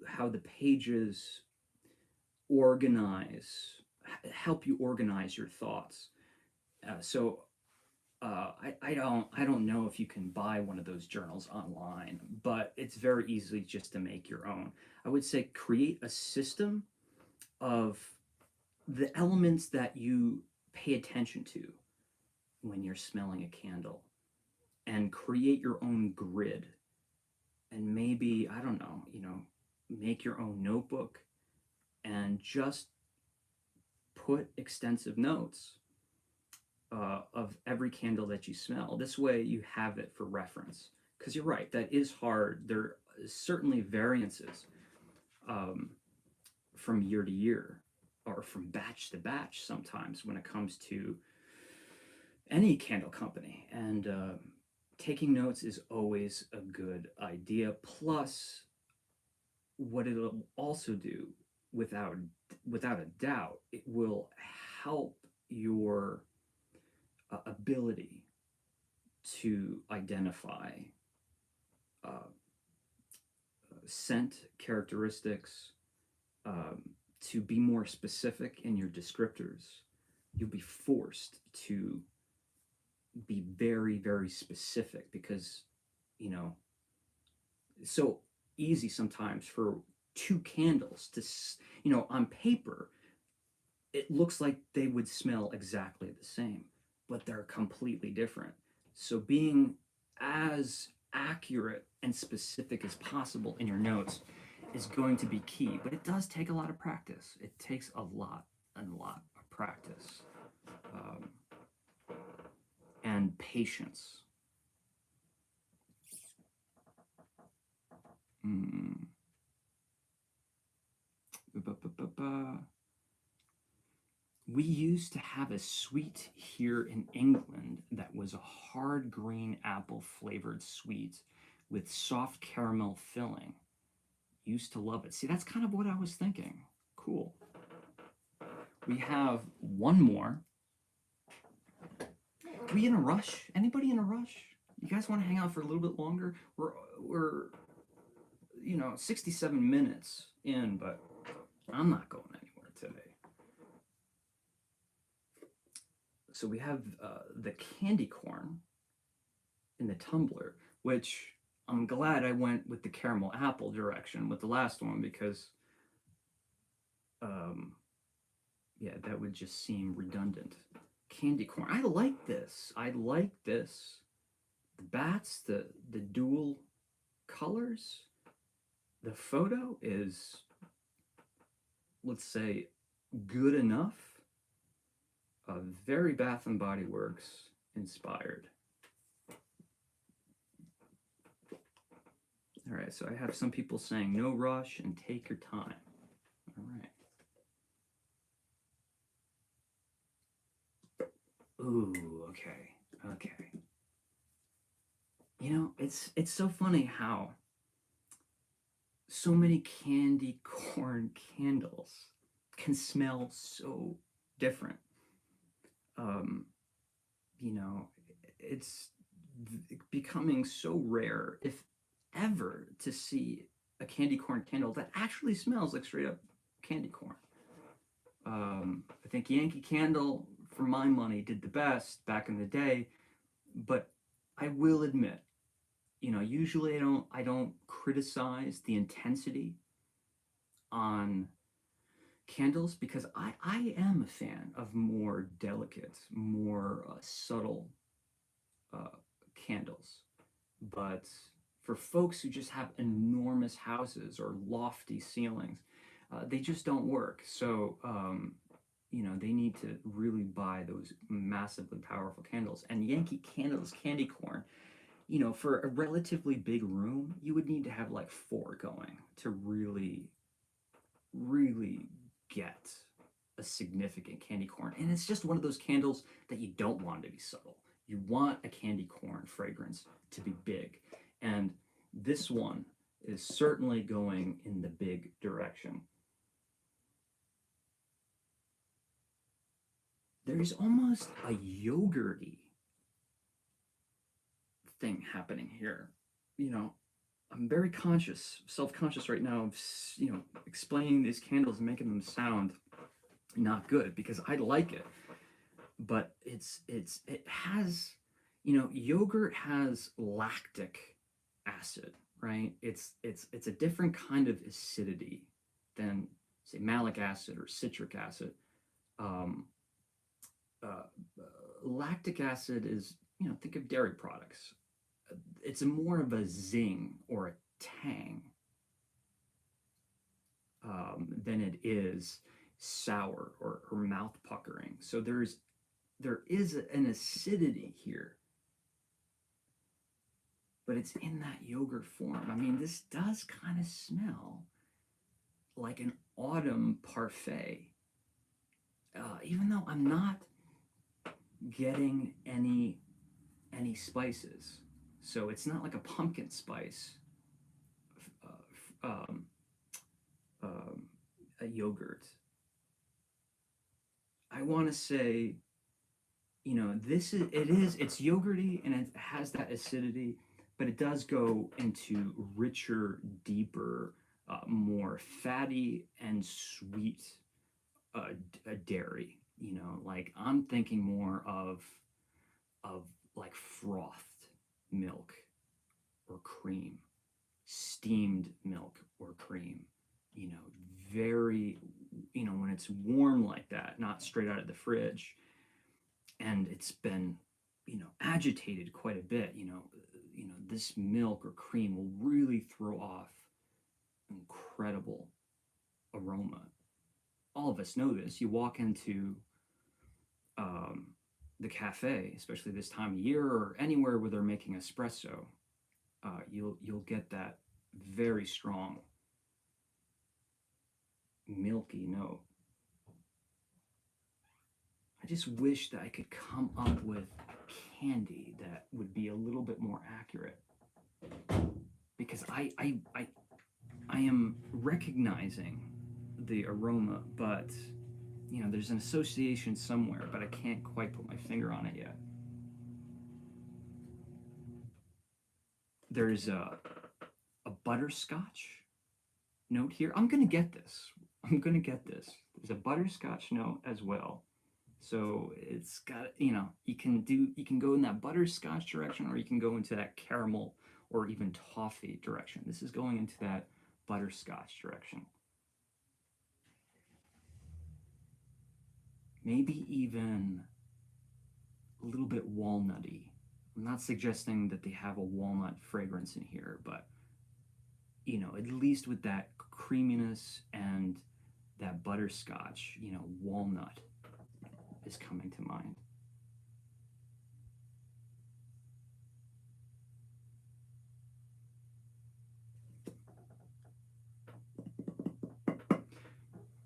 how the pages organize, help you organize your thoughts. I don't know if you can buy one of those journals online, but it's very easy just to make your own. I would say create a system of the elements that you pay attention to when you're smelling a candle and create your own grid. And maybe, I don't know, make your own notebook and just put extensive notes of every candle that you smell. This way you have it for reference. Because you're right, that is hard. There are certainly variances um, from year to year or from batch to batch sometimes when it comes to any candle company. And taking notes is always a good idea. Plus, what it'll also do, without without a doubt, it will help your ability to identify uh, scent characteristics, um, to be more specific in your descriptors. You'll be forced to be very, very specific because, you know, it's so easy sometimes for two candles to, on paper, it looks like they would smell exactly the same, but they're completely different. So being as accurate and specific as possible in your notes is going to be key, but it does take a lot of practice. It takes a lot and a lot of practice um, and patience. Mm. We used to have a sweet here in England that was a hard green apple flavored sweet with soft caramel filling. Used to love it. See, that's kind of what I was thinking. Cool. We have one more. Are we in a rush? Anybody in a rush? You guys want to hang out for a little bit longer? We're 67 minutes in, but I'm not going anywhere today. So we have the candy corn in the tumbler, which I'm glad I went with the caramel apple direction with the last one because, yeah, that would just seem redundant. Candy corn. I like this. I like this. The bats, the dual colors. The photo is, let's say, good enough. Very Bath and Body Works inspired. All right, so I have some people saying no rush and take your time. All right. Ooh, okay, okay. It's so funny how so many candy corn candles can smell so different. Um, it's becoming so rare, if ever, to see a candy corn candle that actually smells like straight up candy corn. I think Yankee Candle, for my money, did the best back in the day, but I will admit, usually I don't criticize the intensity on candles because I am a fan of more delicate, more subtle uh, candles. But for folks who just have enormous houses or lofty ceilings, they just don't work. So, they need to really buy those massively powerful candles. And Yankee Candles Candy Corn, for a relatively big room, you would need to have like four going to really, really get a significant candy corn. And it's just one of those candles that you don't want to be subtle. You want a candy corn fragrance to be big. And this one is certainly going in the big direction. There's almost a yogurty thing happening here. I'm very self-conscious right now of, explaining these candles and making them sound not good because I like it. But it has, yogurt has lactic acid, right? It's a different kind of acidity than, say, malic acid or citric acid. Um, uh, Lactic acid is, think of dairy products. It's more of a zing or a tang than it is sour or mouth puckering. So there is an acidity here, but it's in that yogurt form. I mean, this does kind of smell like an autumn parfait, even though I'm not getting any spices. So it's not like a pumpkin spice, um, um, a yogurt. I want to say, it's yogurty and it has that acidity, but it does go into richer, deeper, more fatty and sweet dairy. Like I'm thinking more of like frothed milk or cream, steamed milk or cream. You know, very, when it's warm like that, not straight out of the fridge, and it's been, agitated quite a bit. This milk or cream will really throw off incredible aroma. All of us know this. You walk into um, the cafe, especially this time of year, or anywhere where they're making espresso, you'll get that very strong milky note. I just wish that I could come up with candy that would be a little bit more accurate, because I am recognizing the aroma, but there's an association somewhere, but I can't quite put my finger on it yet. There's a butterscotch note here. I'm gonna get this. There's a butterscotch note as well. So it's got, you can go in that butterscotch direction, or you can go into that caramel or even toffee direction. This is going into that butterscotch direction. Maybe even a little bit walnutty. I'm not suggesting that they have a walnut fragrance in here, but at least with that creaminess and that butterscotch, walnut is coming to mind.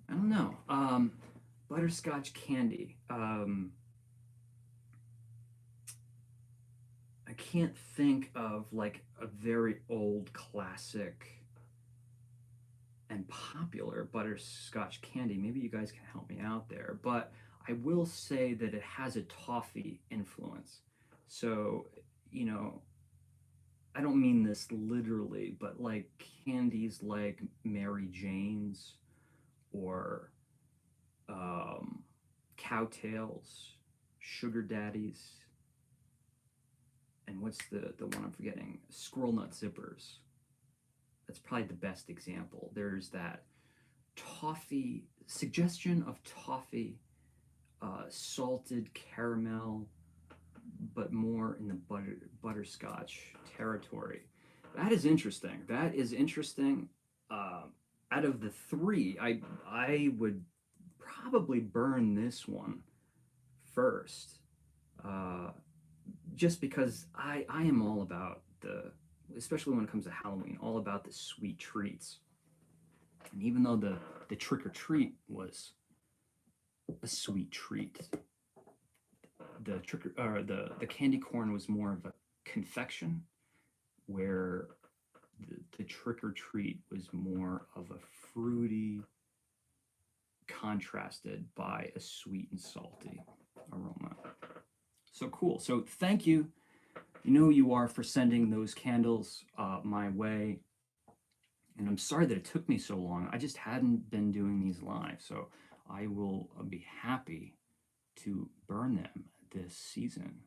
I don't know. Butterscotch candy. I can't think of like a very old classic and popular butterscotch candy. Maybe you guys can help me out there. But I will say that it has a toffee influence. So, you know, I don't mean this literally, but like candies like Mary Jane's or um, Cowtails, Sugar Daddies, and what's the one I'm forgetting? Squirrel Nut Zippers. That's probably the best example. There's that toffee suggestion of toffee, salted caramel, but more in the butterscotch territory. That is interesting. That is interesting. Out of the three, I would probably burn this one first, uh, just because I am all about especially when it comes to Halloween, all about the sweet treats. And even though the trick or treat was a sweet treat, the candy corn was more of a confection, where the trick or treat was more of a fruity, contrasted by a sweet and salty aroma. So cool. So thank you. You know who you are for sending those candles my way. And I'm sorry that it took me so long. I just hadn't been doing these live. So I will be happy to burn them this season.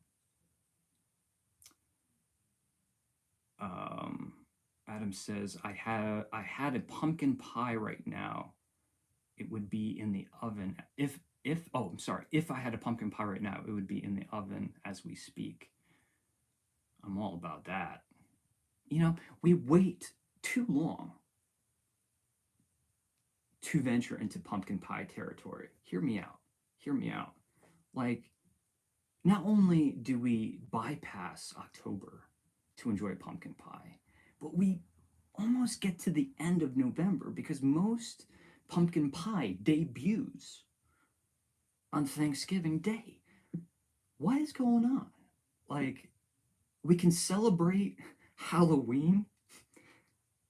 Adam says, I had a pumpkin pie right now. It would be in the oven. If I had a pumpkin pie right now, it would be in the oven as we speak. I'm all about that. We wait too long to venture into pumpkin pie territory. Hear me out. Hear me out. Like, not only do we bypass October to enjoy pumpkin pie, but we almost get to the end of November because most pumpkin pie debuts on Thanksgiving Day. What is going on? Like, we can celebrate Halloween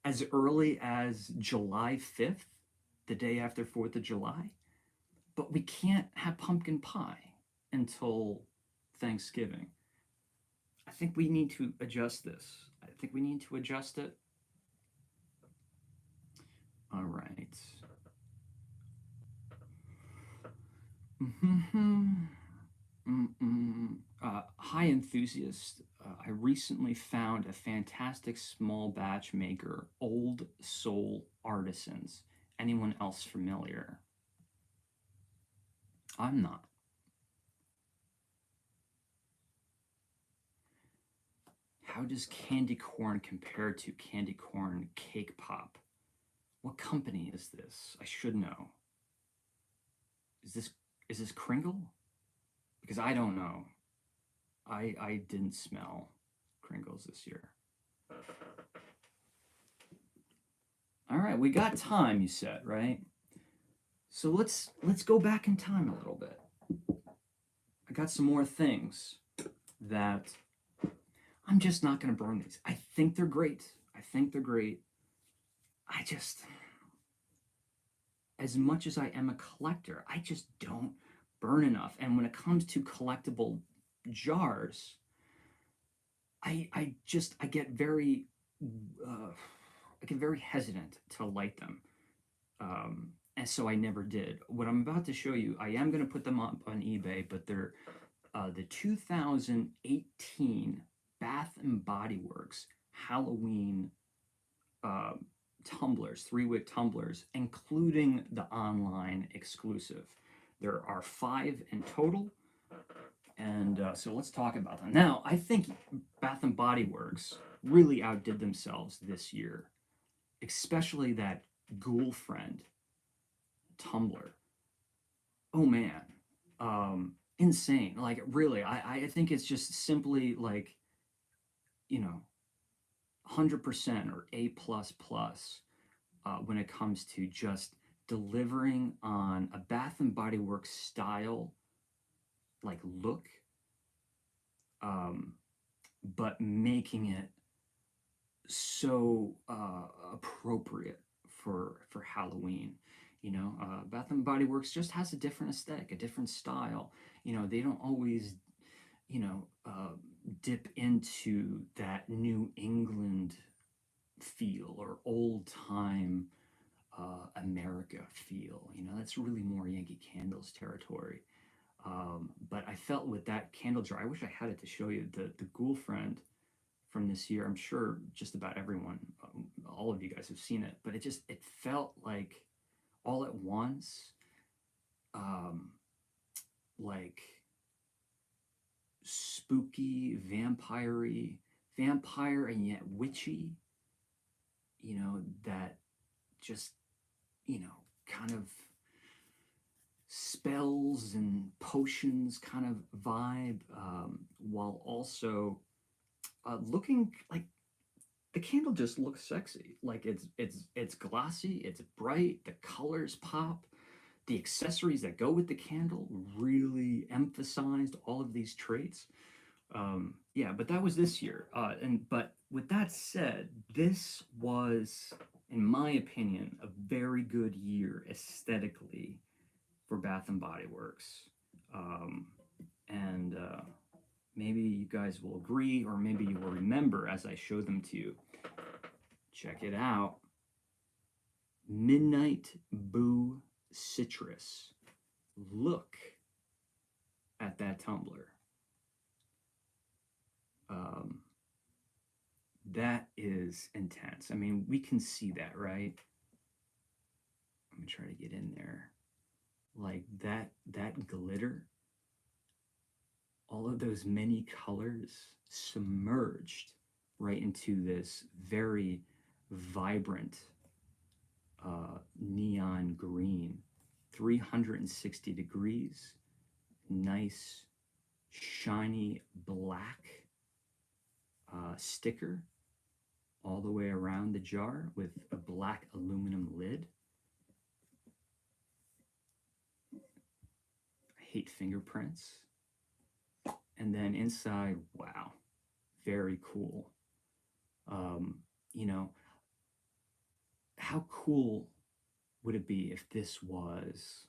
as early as July 5th, the day after 4th of July, but we can't have pumpkin pie until Thanksgiving. I think we need to adjust this. I think we need to adjust it. All right. Hi, Enthusiast. I recently found a fantastic small batch maker, Old Soul Artisans. Anyone else familiar? I'm not. How does candy corn compare to candy corn cake pop? What company is this? I should know. Is this Kringle? Because I don't know. I didn't smell Kringles this year. All right, we got time, you said, right? So let's go back in time a little bit. I got some more things that I'm just not going to burn these. I think they're great. I think they're great. I just, as much as I am a collector, I just don't burn enough. And when it comes to collectible jars, I get very hesitant to light them, and so I never did. What I'm about to show you, I am going to put them up on eBay, but they're the 2018 Bath and Body Works Halloween tumblers, 3-wick tumblers, including the online exclusive. There are 5 in total. And so let's talk about them. Now, I think Bath and Body Works really outdid themselves this year, especially that Ghoul Friend tumbler. Oh man, insane! Like really, I think it's just simply like, 100% or A plus plus when it comes to just delivering on a Bath and Body Works style like look, but making it so appropriate for Halloween. Bath and Body Works just has a different aesthetic, a different style. They don't always, dip into that New England feel or old time America feel. That's really more Yankee Candle's territory. But I felt with that candle jar, I wish I had it to show you the Ghoul Friend from this year. I'm sure just about everyone, all of you guys have seen it, but it felt like all at once, like spooky, vampire and yet witchy, that just, kind of spells and potions kind of vibe, while also looking like the candle just looks sexy. Like it's glossy, it's bright, the colors pop, the accessories that go with the candle really emphasized all of these traits. Yeah, but that was this year. But with that said, this was, in my opinion, a very good year aesthetically for Bath and Body Works. And maybe you guys will agree, or maybe you will remember as I show them to you. Check it out. Midnight Boo Citrus. Look at that tumbler. That is intense. I mean, we can see that, right? I'm gonna try to get in there. Like that glitter, all of those many colors submerged right into this very vibrant neon green, 360 degrees, nice shiny black sticker all the way around the jar with a black aluminum lid. I hate fingerprints. And then inside, wow, very cool. You know, how cool would it be if this was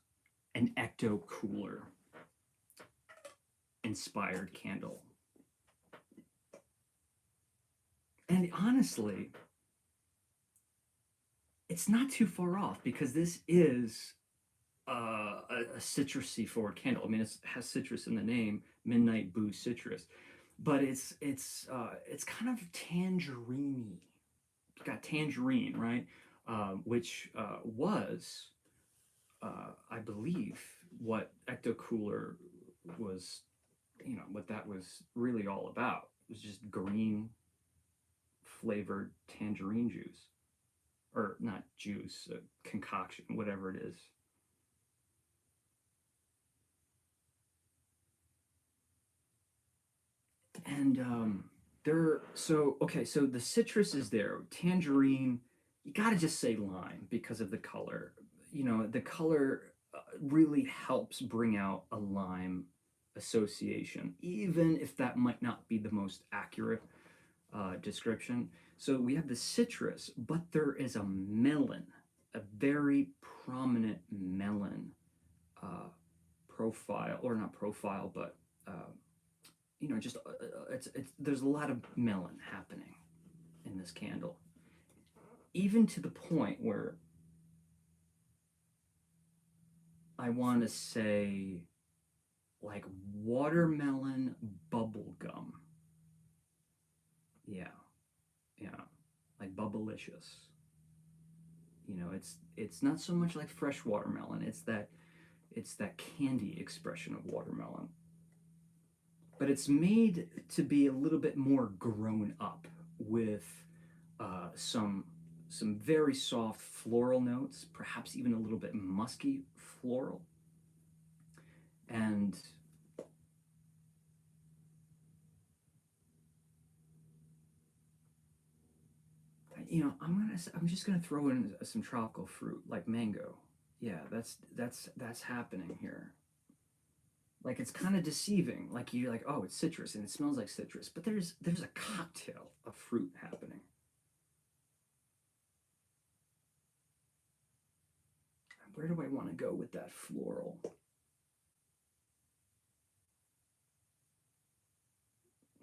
an ecto cooler inspired candle? And honestly, it's not too far off because this is a citrusy forward candle. I mean, it has citrus in the name, Midnight Booze Citrus, but it's kind of tangerine-y. It's got tangerine, right? Which was, I believe, what Ecto Cooler was, what that was really all about. It was just green flavored tangerine juice, or not juice, concoction, whatever it is. And so the citrus is there, tangerine. You gotta just say lime because of the color. The color really helps bring out a lime association, even if that might not be the most accurate description. So we have the citrus, but there is a melon, a very prominent melon uh, profile, or not profile, but just it's there's a lot of melon happening in this candle, even to the point where I want to say like watermelon bubble gum. Yeah, yeah, like bubblicious. It's not so much like fresh watermelon. It's that candy expression of watermelon, but it's made to be a little bit more grown up with some very soft floral notes, perhaps even a little bit musky floral, and I'm just gonna throw in some tropical fruit like mango. Yeah, that's happening here. Like it's kind of deceiving. Like you're like, oh, it's citrus and it smells like citrus, but there's a cocktail of fruit happening. Where do I want to go with that floral?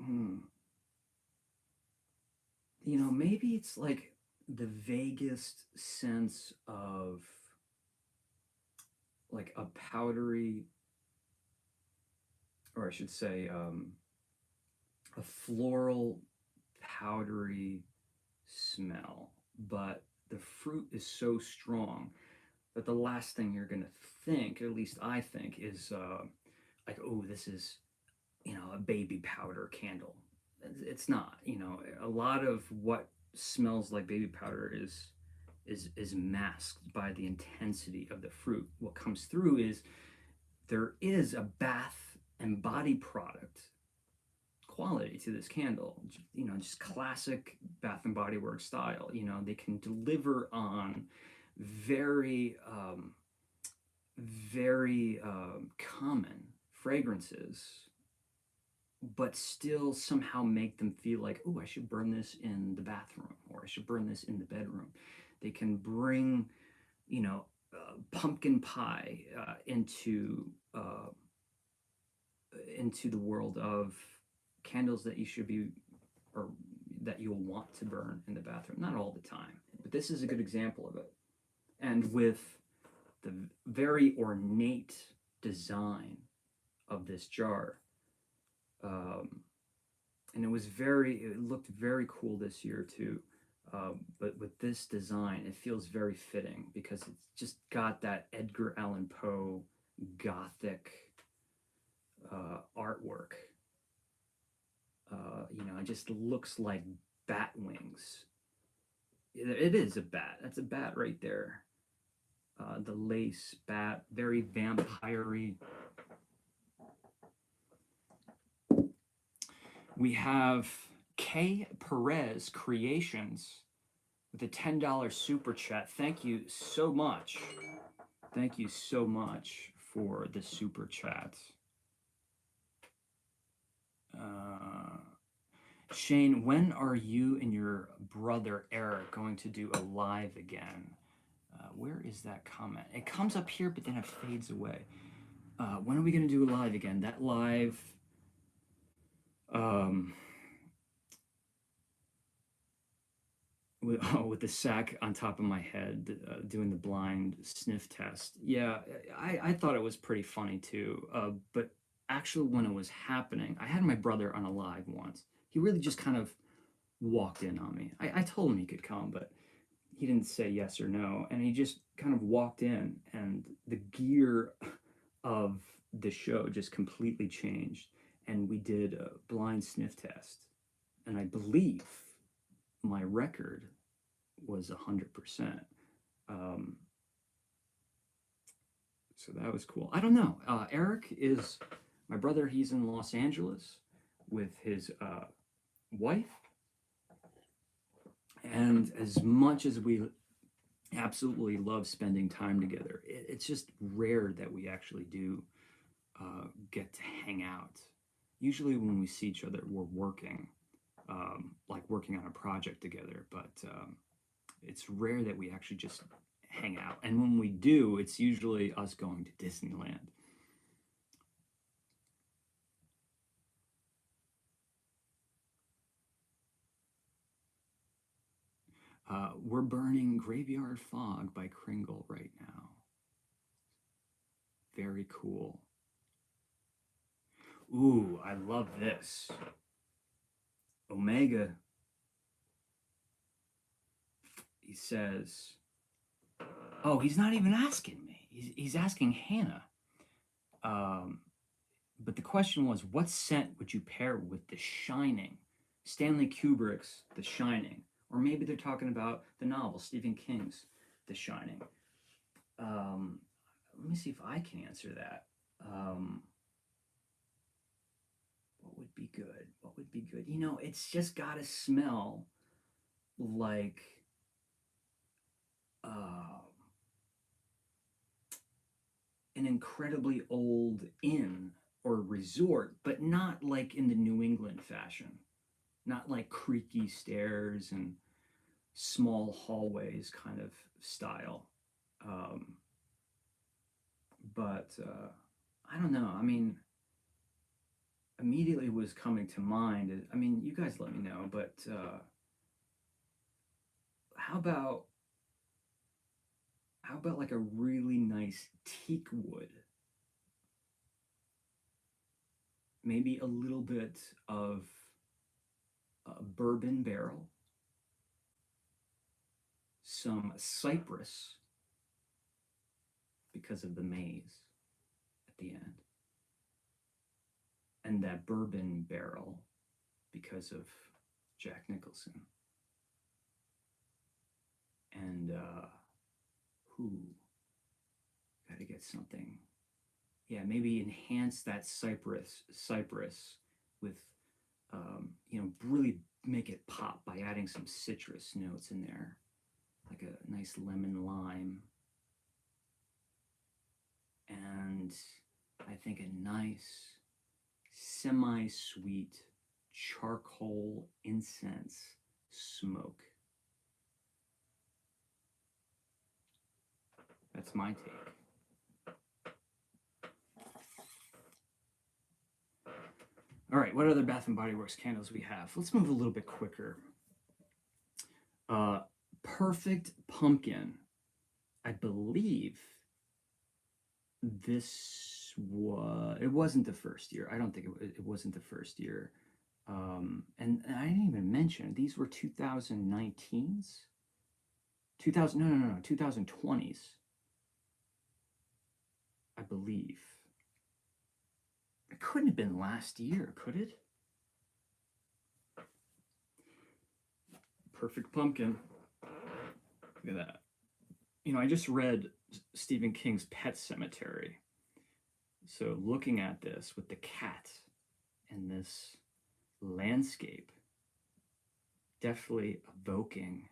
Hmm. Maybe it's like the vaguest sense of like a powdery, or I should say, a floral, powdery smell. But the fruit is so strong that the last thing you're going to think, at least I think, is like, oh, this is, a baby powder candle. It's not. A lot of what smells like baby powder is masked by the intensity of the fruit. What comes through is there is a bath and body product quality to this candle. Just classic Bath and Body Works style. They can deliver on very very common fragrances, but still somehow make them feel like, oh, I should burn this in the bathroom, or I should burn this in the bedroom. They can bring, pumpkin pie into the world of candles that you should be, or that you'll want to burn in the bathroom. Not all the time, but this is a good example of it. And with the very ornate design of this jar, and it looked very cool this year too. But with this design, it feels very fitting because it's just got that Edgar Allan Poe gothic artwork. It just looks like bat wings It is a bat. That's a bat right there. The lace bat, very vampire-y. We have K. Perez Creations with a $10 super chat. Thank you so much. Thank you so much for the super chat. Shane, when are you and your brother Eric going to do a live again? Where is that comment? It comes up here, but then it fades away. When are we going to do a live again? That live, with the sack on top of my head, doing the blind sniff test. Yeah, I thought it was pretty funny too. But actually, when it was happening, I had my brother on a live once. He really just kind of walked in on me. I told him he could come, but he didn't say yes or no. And he just kind of walked in, and the gear of the show just completely changed. And we did a blind sniff test. And I believe my record was 100%. So that was cool. I don't know. Eric is my brother. He's in Los Angeles with his wife. And as much as we absolutely love spending time together, it's just rare that we actually do get to hang out. Usually when we see each other, we're working, like working on a project together, but it's rare that we actually just hang out. And when we do, it's usually us going to Disneyland. We're burning Graveyard Fog by Kringle right now. Very cool. Ooh, I love this. Omega. He says, oh, he's not even asking me. He's asking Hannah. But the question was, what scent would you pair with The Shining? Stanley Kubrick's The Shining. Or maybe they're talking about the novel, Stephen King's The Shining. Let me see if I can answer that. What would be good? What would be good? You know, it's just got to smell like an incredibly old inn or resort, but not like in the New England fashion. Not like creaky stairs and small hallways kind of style. But I don't know. I mean, immediately was coming to mind. I mean, you guys let me know, but how about like a really nice teak wood? Maybe a little bit of bourbon barrel, some cypress because of the maze at the end, and that bourbon barrel because of Jack Nicholson. And gotta get something. Yeah, maybe enhance that cypress with, really make it pop by adding some citrus notes in there, like a nice lemon lime. And I think a nice semi-sweet charcoal incense smoke. That's my take. All right, what other Bath & Body Works candles we have? Let's move a little bit quicker. Perfect Pumpkin. I believe it wasn't the first year. I don't think it wasn't the first year. And I didn't even mention, these were 2019s? 2020s. I believe. It couldn't have been last year, could it? Perfect Pumpkin. Look at that. I just read Stephen King's Pet Cemetery. So looking at this with the cat and this landscape, definitely evoking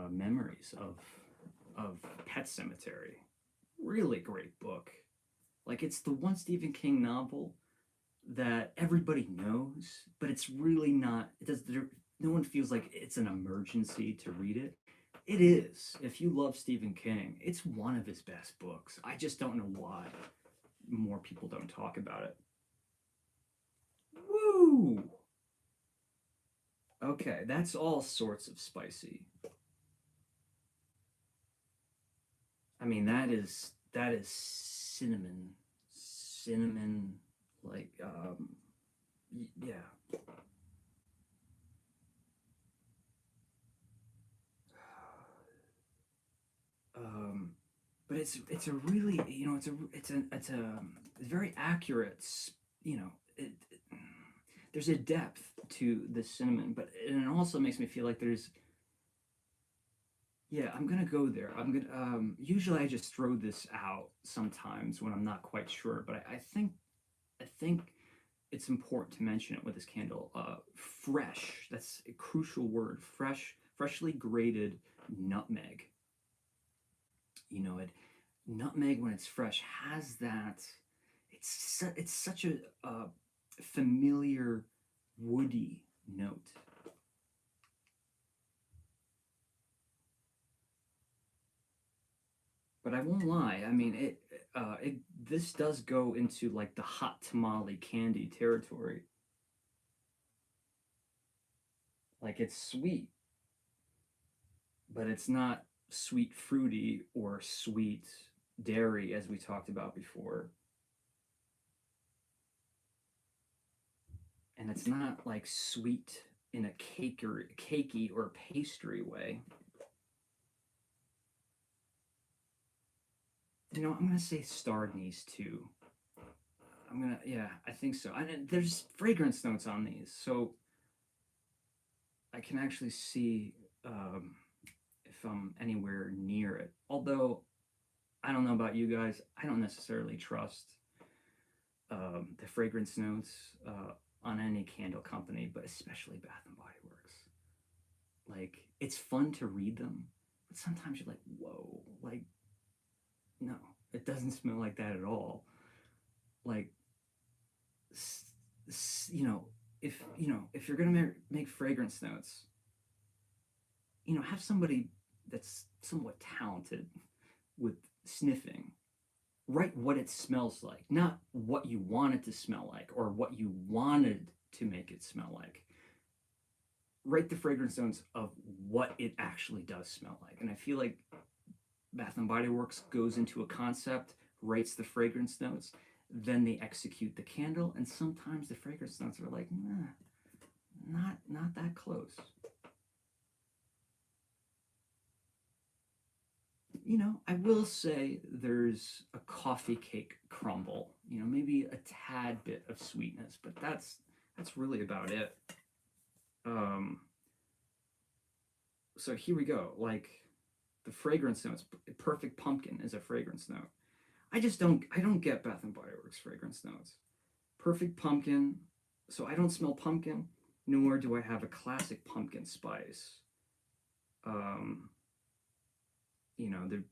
memories of Pet Cemetery. Really great book. Like, it's the one Stephen King novel that everybody knows, but it's really not. It does. No one feels like it's an emergency to read it. It is. If you love Stephen King, it's one of his best books. I just don't know why more people don't talk about it. Woo! Okay, that's all sorts of spicy. I mean, that is cinnamon, like yeah. Um, but it's a really, it's very accurate. There's a depth to the cinnamon, but and it also makes me feel like there's, yeah, I'm gonna go there. I'm gonna usually I just throw this out sometimes when I'm not quite sure, but I think it's important to mention it with this candle. Fresh, that's a crucial word. Freshly grated nutmeg. It nutmeg when it's fresh has that. It's such a familiar woody note. But I won't lie. I mean, it this does go into like the hot tamale candy territory. Like, it's sweet, but it's not sweet fruity or sweet dairy as we talked about before. And it's not like sweet in a cakey or pastry way. I'm gonna say star anise too. Yeah, I think so. And there's fragrance notes on these, so I can actually see if I'm anywhere near it. Although I don't know about you guys, I don't necessarily trust the fragrance notes on any candle company, but especially Bath and Body Works. Like, it's fun to read them, but sometimes you're like, whoa, like, no, it doesn't smell like that at all. Like, you know, if you're gonna make fragrance notes, have somebody that's somewhat talented with sniffing. Write what it smells like, not what you want it to smell like or what you wanted to make it smell like. Write the fragrance notes of what it actually does smell like. And I feel like Bath and Body Works goes into a concept, writes the fragrance notes, then they execute the candle, and sometimes the fragrance notes are like, nah, not that close. I will say there's a coffee cake crumble. Maybe a tad bit of sweetness, but that's really about it. Um, so here we go. Like, the fragrance notes, perfect pumpkin is a fragrance note. I don't get Bath and Body Works fragrance notes. Perfect pumpkin, so I don't smell pumpkin, nor do I have a classic pumpkin spice. Um, there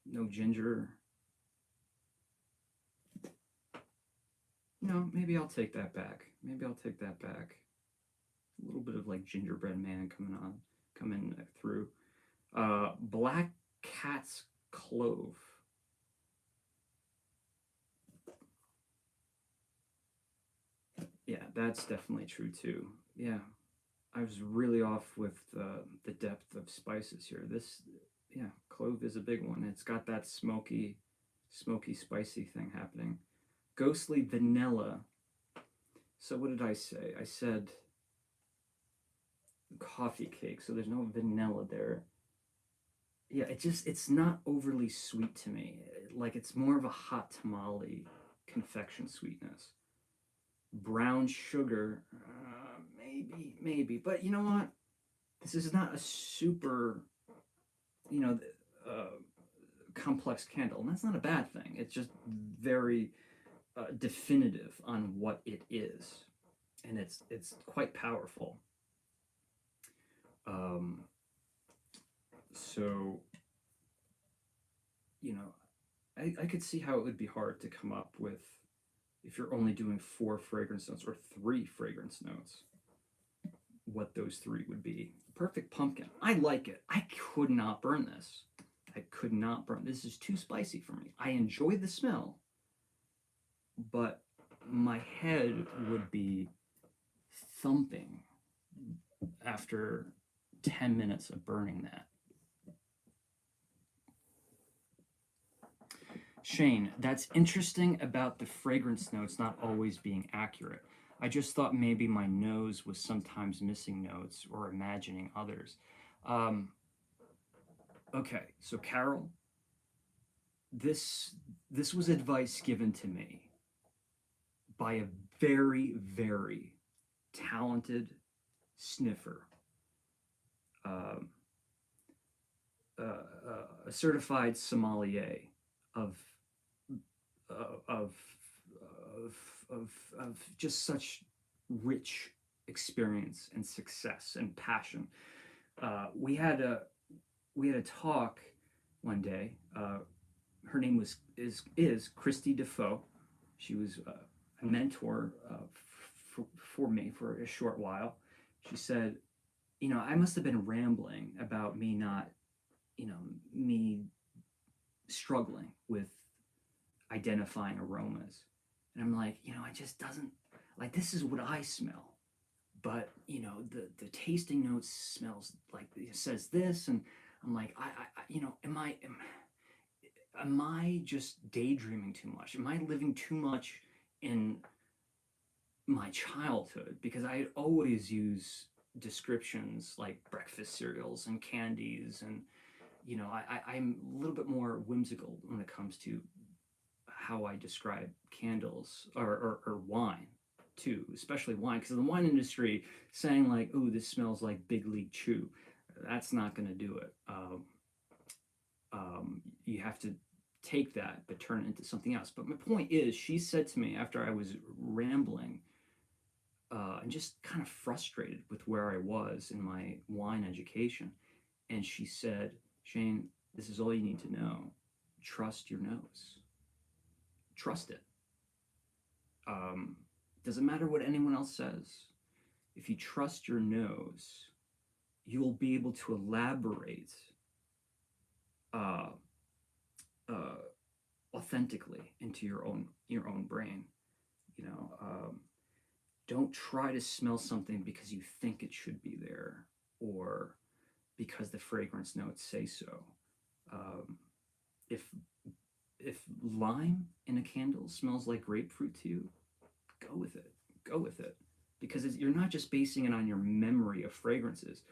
no ginger. No, maybe I'll take that back. Maybe I'll take that back. A little bit of like gingerbread man coming through. Black cat's clove. Yeah, that's definitely true too. Yeah, I was really off with the depth of spices here. Yeah, clove is a big one. It's got that smoky, spicy thing happening. Ghostly vanilla. So what did I say? I said coffee cake, so there's no vanilla there. Yeah, it's not overly sweet to me. Like, it's more of a hot tamale confection sweetness. Brown sugar, maybe, but you know what? This is not a super you know, complex candle, and that's not a bad thing. It's just very definitive on what it is, and it's quite powerful. Um, so, you know, I could see how it would be hard to come up with, if you're only doing 4 fragrance notes or 3 fragrance notes, what those 3 would be. Perfect pumpkin. I like it. I could not burn this. I could not burn. This is too spicy for me. I enjoy the smell, but my head would be thumping after 10 minutes of burning that. Shane, that's interesting about the fragrance notes not always being accurate. I just thought maybe my nose was sometimes missing notes or imagining others. Okay, so Carol, this was advice given to me by a very, very talented sniffer, um, a certified sommelier of of of just such rich experience and success and passion. We had a talk one day. Her name is Christy Defoe. She was a mentor for me for a short while. She said, I must have been rambling about me not, me struggling with identifying aromas. And I'm like, it just doesn't, like, this is what I smell. But, the tasting notes smells like, it says this. And I'm like, am I just daydreaming too much? Am I living too much in my childhood? Because I always use descriptions like breakfast cereals and candies, and I'm a little bit more whimsical when it comes to how I describe candles or wine too, especially wine, because in the wine industry, saying like, "Oh, this smells like Big League Chew," that's not going to do it. You have to take that but turn it into something else. But my point is, she said to me after I was rambling and just kind of frustrated with where I was in my wine education, and she said, "Shane, this is all you need to know. Trust your nose. Trust it. Doesn't matter what anyone else says. If you trust your nose, you'll be able to elaborate authentically into your own brain. Don't try to smell something because you think it should be there or because the fragrance notes say so. If lime in a candle smells like grapefruit to you, go with it. Go with it. Because you're not just basing it on your memory of fragrances,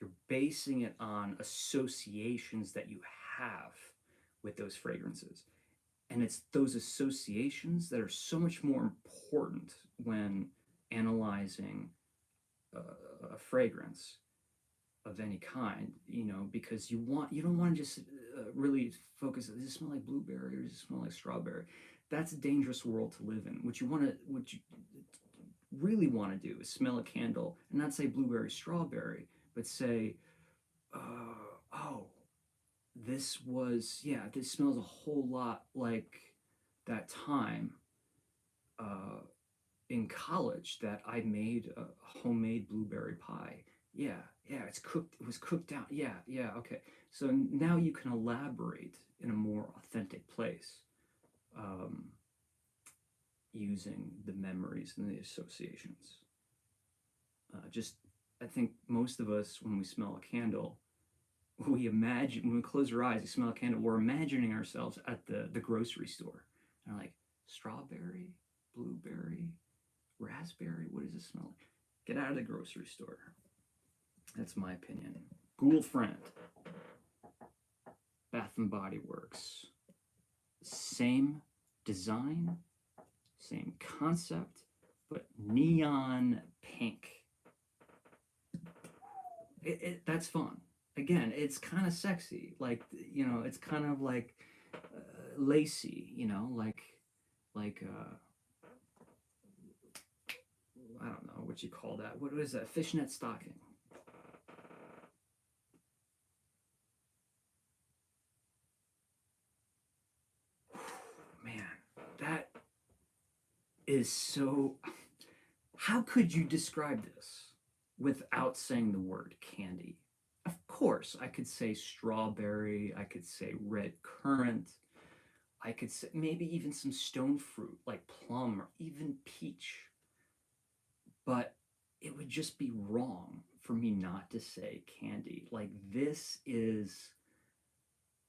you're basing it on associations that you have with those fragrances. And it's those associations that are so much more important when analyzing a fragrance of any kind, because you don't want to just really focus. Does it smell like blueberry or does it smell like strawberry? That's a dangerous world to live in. What you really want to do is smell a candle and not say blueberry, strawberry, but say, oh, this smells a whole lot like that time in college that I made a homemade blueberry pie. Yeah, it was cooked out. Yeah, okay. So now you can elaborate in a more authentic place, using the memories and the associations. I think most of us, when we smell a candle, when we close our eyes, we smell a candle, we're imagining ourselves at the grocery store. And we're like, strawberry, blueberry, raspberry, what does it smell like? Get out of the grocery store. That's my opinion. Ghoul Friend, Bath and Body Works. Same design, same concept, but neon pink. That's fun. again, it's kind of sexy. Like, it's kind of like lacy, like I don't know what you call that. What is that? Fishnet stocking. Man, that is so. How could you describe this without saying the word candy? Of course, I could say strawberry, I could say red currant, I could say maybe even some stone fruit like plum or even peach, but it would just be wrong for me not to say candy. Like, this is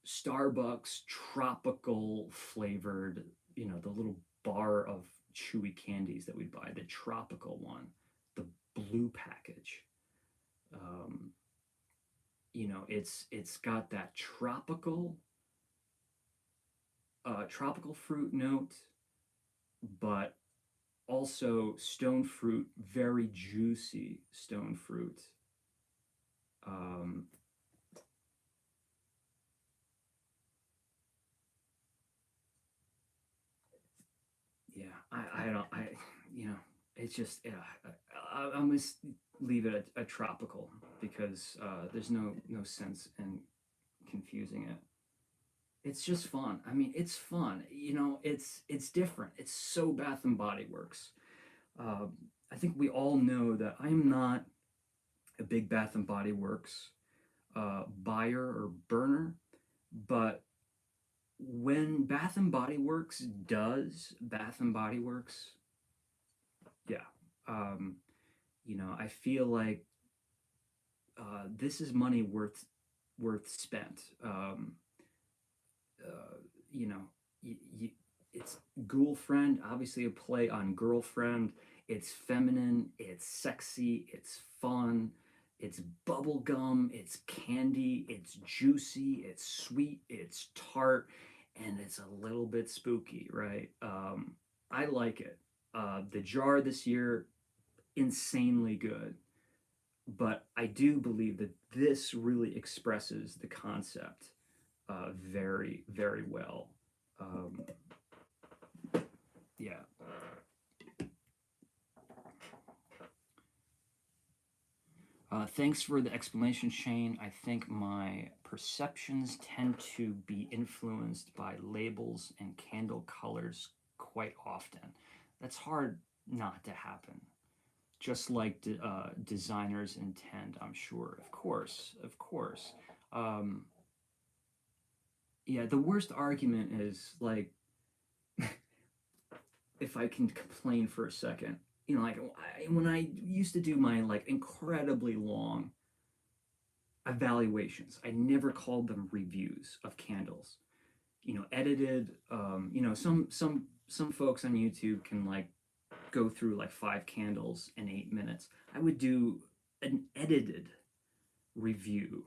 Starbucks tropical flavored, the little bar of chewy candies that we'd buy, the tropical one, the blue package. Um, it's got that tropical fruit note, but also stone fruit, very juicy stone fruit. Um, yeah, I don't, you know, it's just, yeah, I'm gonna leave it a tropical because there's no sense in confusing it. It's just fun. I mean, it's fun. It's different. It's so Bath and Body Works. Uh, I think we all know that I'm not a big Bath and Body Works buyer or burner, but when Bath and Body Works does Bath and Body Works, yeah, um, I feel like this is money worth spent. You know, it's Ghoul Friend, obviously a play on girlfriend. It's feminine, it's sexy, it's fun, it's bubblegum, it's candy, it's juicy, it's sweet, it's tart, and it's a little bit spooky, right? I like it. The jar this year, insanely good, but I do believe that this really expresses the concept very, very well. Um, yeah. Thanks for the explanation, Shane. I think my perceptions tend to be influenced by labels and candle colors quite often. That's hard not to happen. Just like designers intend, I'm sure. Of course, of course. Um, yeah, the worst argument is like, if I can complain for a second, like when I used to do my like incredibly long evaluations, I never called them reviews of candles. Edited. Some folks on YouTube can like go through like 5 candles in 8 minutes. I would do an edited review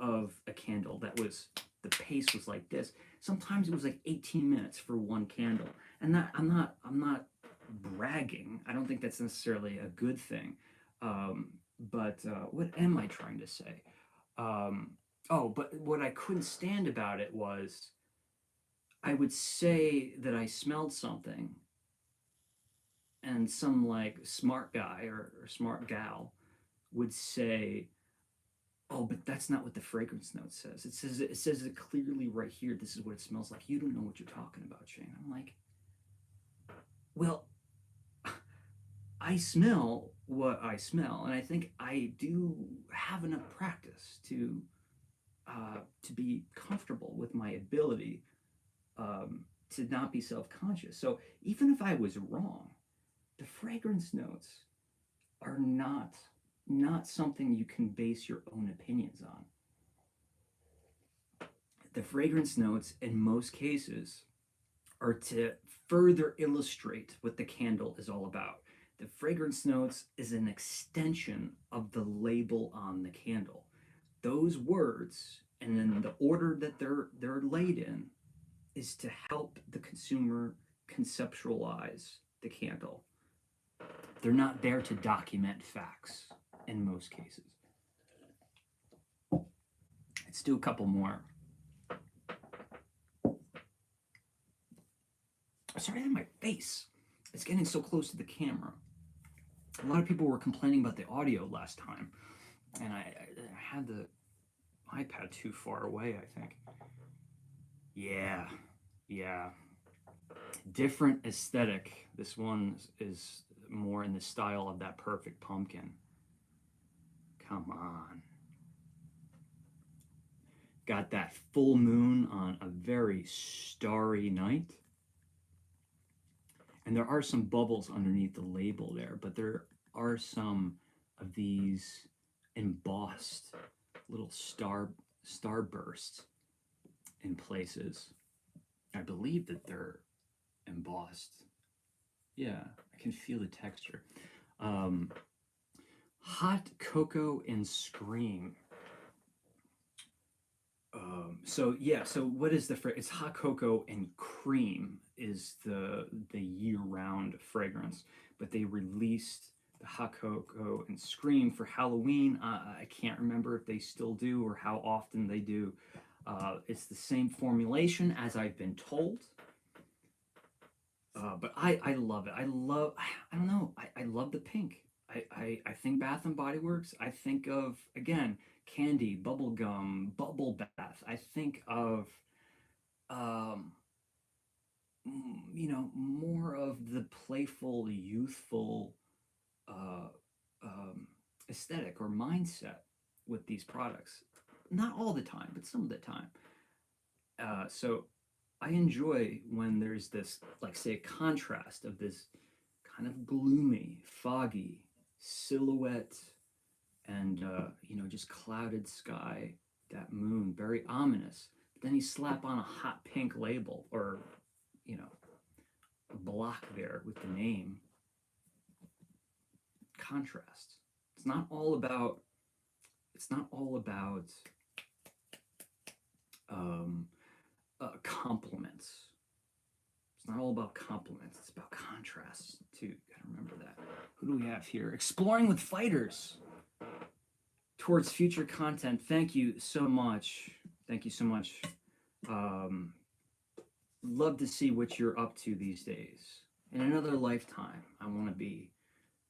of a candle that was the pace was like this. Sometimes it was like 18 minutes for one candle. And that I'm not bragging. I don't think that's necessarily a good thing. But what am I trying to say? Um, but what I couldn't stand about it was I would say that I smelled something, and some like smart guy or smart gal would say, "Oh, but that's not what the fragrance note says. It says it clearly right here. This is what it smells like. You don't know what you're talking about, Shane." I'm like, "Well, I smell what I smell, and I think I do have enough practice to be comfortable with my ability to not be self-conscious. So even if I was wrong, the fragrance notes are not something you can base your own opinions on. The fragrance notes, in most cases, are to further illustrate what the candle is all about. The fragrance notes is an extension of the label on the candle. Those words, and then the order that they're laid in, is to help the consumer conceptualize the candle. They're not there to document facts in most cases. Let's do a couple more. Sorry that my face is getting so close to the camera. A lot of people were complaining about the audio last time, and I had the iPad too far away, I think. Yeah, yeah. Different aesthetic. This one is more in the style of that Perfect Pumpkin. Come on. Got that full moon on a very starry night. And there are some bubbles underneath the label there, but there are some of these embossed little starbursts in places. I believe that they're embossed. Yeah, I can feel the texture. Hot cocoa and scream. So yeah, so what is the it's hot cocoa and cream is the year-round fragrance, but they released the hot cocoa and scream for Halloween. I can't remember if they still do or how often they do. It's the same formulation as I've been told. But I love it. I don't know. I love the pink. I think Bath and Body Works. I think of, again, candy, bubble gum, bubble bath. I think of, um, more of the playful, youthful uh, um, aesthetic or mindset with these products. Not all the time, but some of the time. So I enjoy when there's this, like, say, a contrast of this kind of gloomy, foggy silhouette and, just clouded sky, that moon, very ominous. But then you slap on a hot pink label or, a block there with the name. Contrast. It's not all about, um, compliments. It's not all about compliments. It's about contrasts too. Gotta remember that. Who do we have here? Exploring with Fighters towards future content. Thank you so much. Thank you so much. Love to see what you're up to these days. In another lifetime, I want to be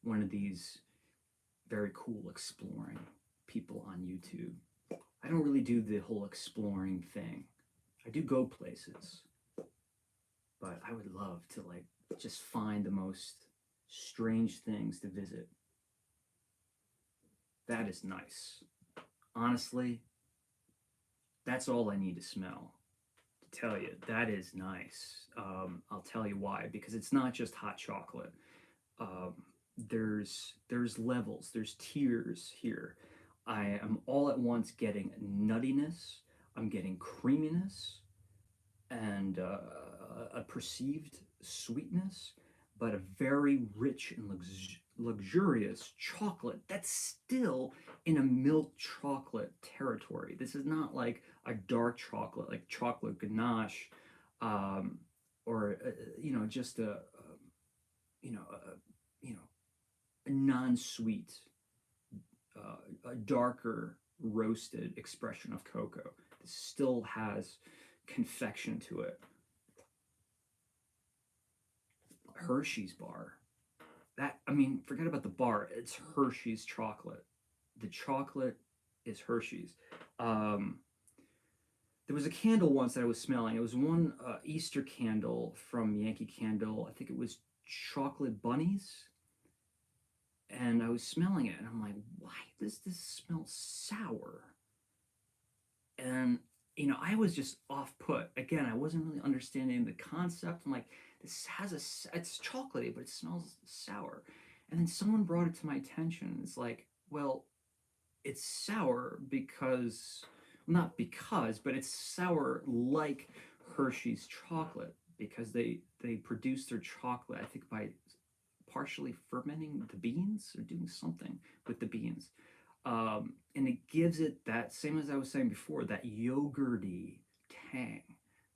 one of these very cool exploring people on YouTube. I don't really do the whole exploring thing. I do go places, but I would love to, like, just find the most strange things to visit. That is nice. Honestly, that's all I need to smell to tell you that is nice. I'll tell you why, because it's not just hot chocolate. Um, there's levels, there's tiers here. I am all at once getting nuttiness, I'm getting creaminess, and a perceived sweetness, but a very rich and luxurious chocolate that's still in a milk chocolate territory. This is not like a dark chocolate, like chocolate ganache, or just you know, a, a non-sweet, a darker roasted expression of cocoa. This still has confection to it. Hershey's bar. Forget about the bar. It's Hershey's chocolate. The chocolate is Hershey's. There was a candle once that I was smelling. It was one Easter candle from Yankee Candle. I think it was chocolate bunnies. And I was smelling it, and I'm like, why does this smell sour? And, I was just off put. Again, I wasn't really understanding the concept. I'm like, this it's chocolatey, but it smells sour. And then someone brought it to my attention. It's like, well, it's sour because, not because, but it's sour like Hershey's chocolate, because they produce their chocolate, I think, by partially fermenting the beans or doing something with the beans. And it gives it that, same as I was saying before, that yogurty tang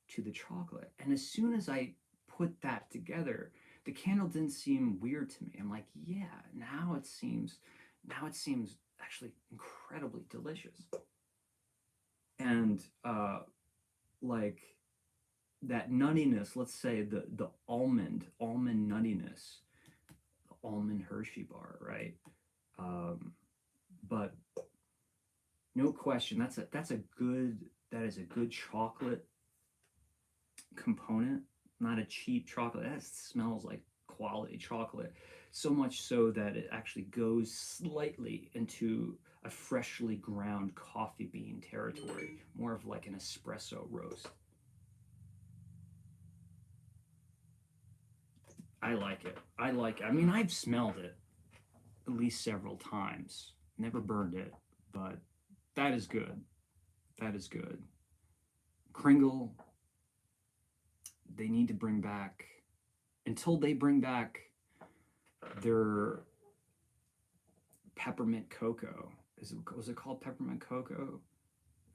to the chocolate. And as soon as I put that together, the candle didn't seem weird to me. I'm like, yeah, now it seems actually incredibly delicious. And like that nuttiness, let's say the almond nuttiness, the almond Hershey bar, right? Um, but no question, that is a good chocolate component, not a cheap chocolate. That smells like quality chocolate. So much so that it actually goes slightly into a freshly ground coffee bean territory, more of like an espresso roast. I like it. I like it. I mean, I've smelled it at least several times. Never burned it, but that is good. That is good. Kringle, they need to bring back, until they bring back their peppermint cocoa. Was it called peppermint cocoa?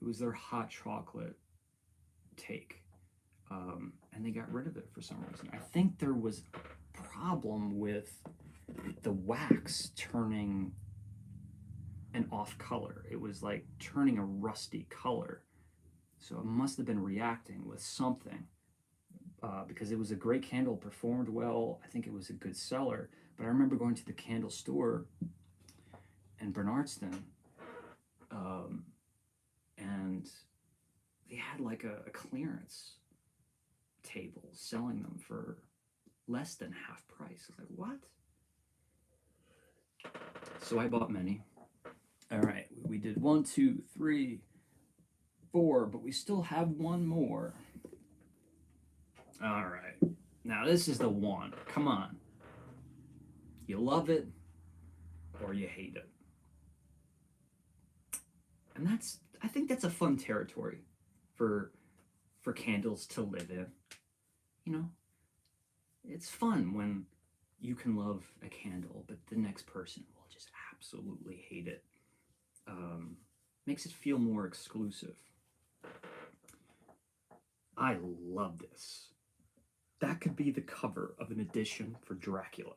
It was their hot chocolate take. And they got rid of it for some reason. I think there was a problem with the wax turning an off color. It was like turning a rusty color. So it must have been reacting with something, because it was a great candle, performed well. I think it was a good seller. But I remember going to the candle store in Bernardston, um, and they had like a clearance table selling them for less than half price. I was like, what? So I bought many. All right, we did 1, 2, 3, 4, but we still have one more. All right, now this is the one. Come on. You love it or you hate it. And I think that's a fun territory for candles to live in. You know, it's fun when you can love a candle, but the next person will just absolutely hate it. Makes it feel more exclusive. I love this. That could be the cover of an edition for Dracula.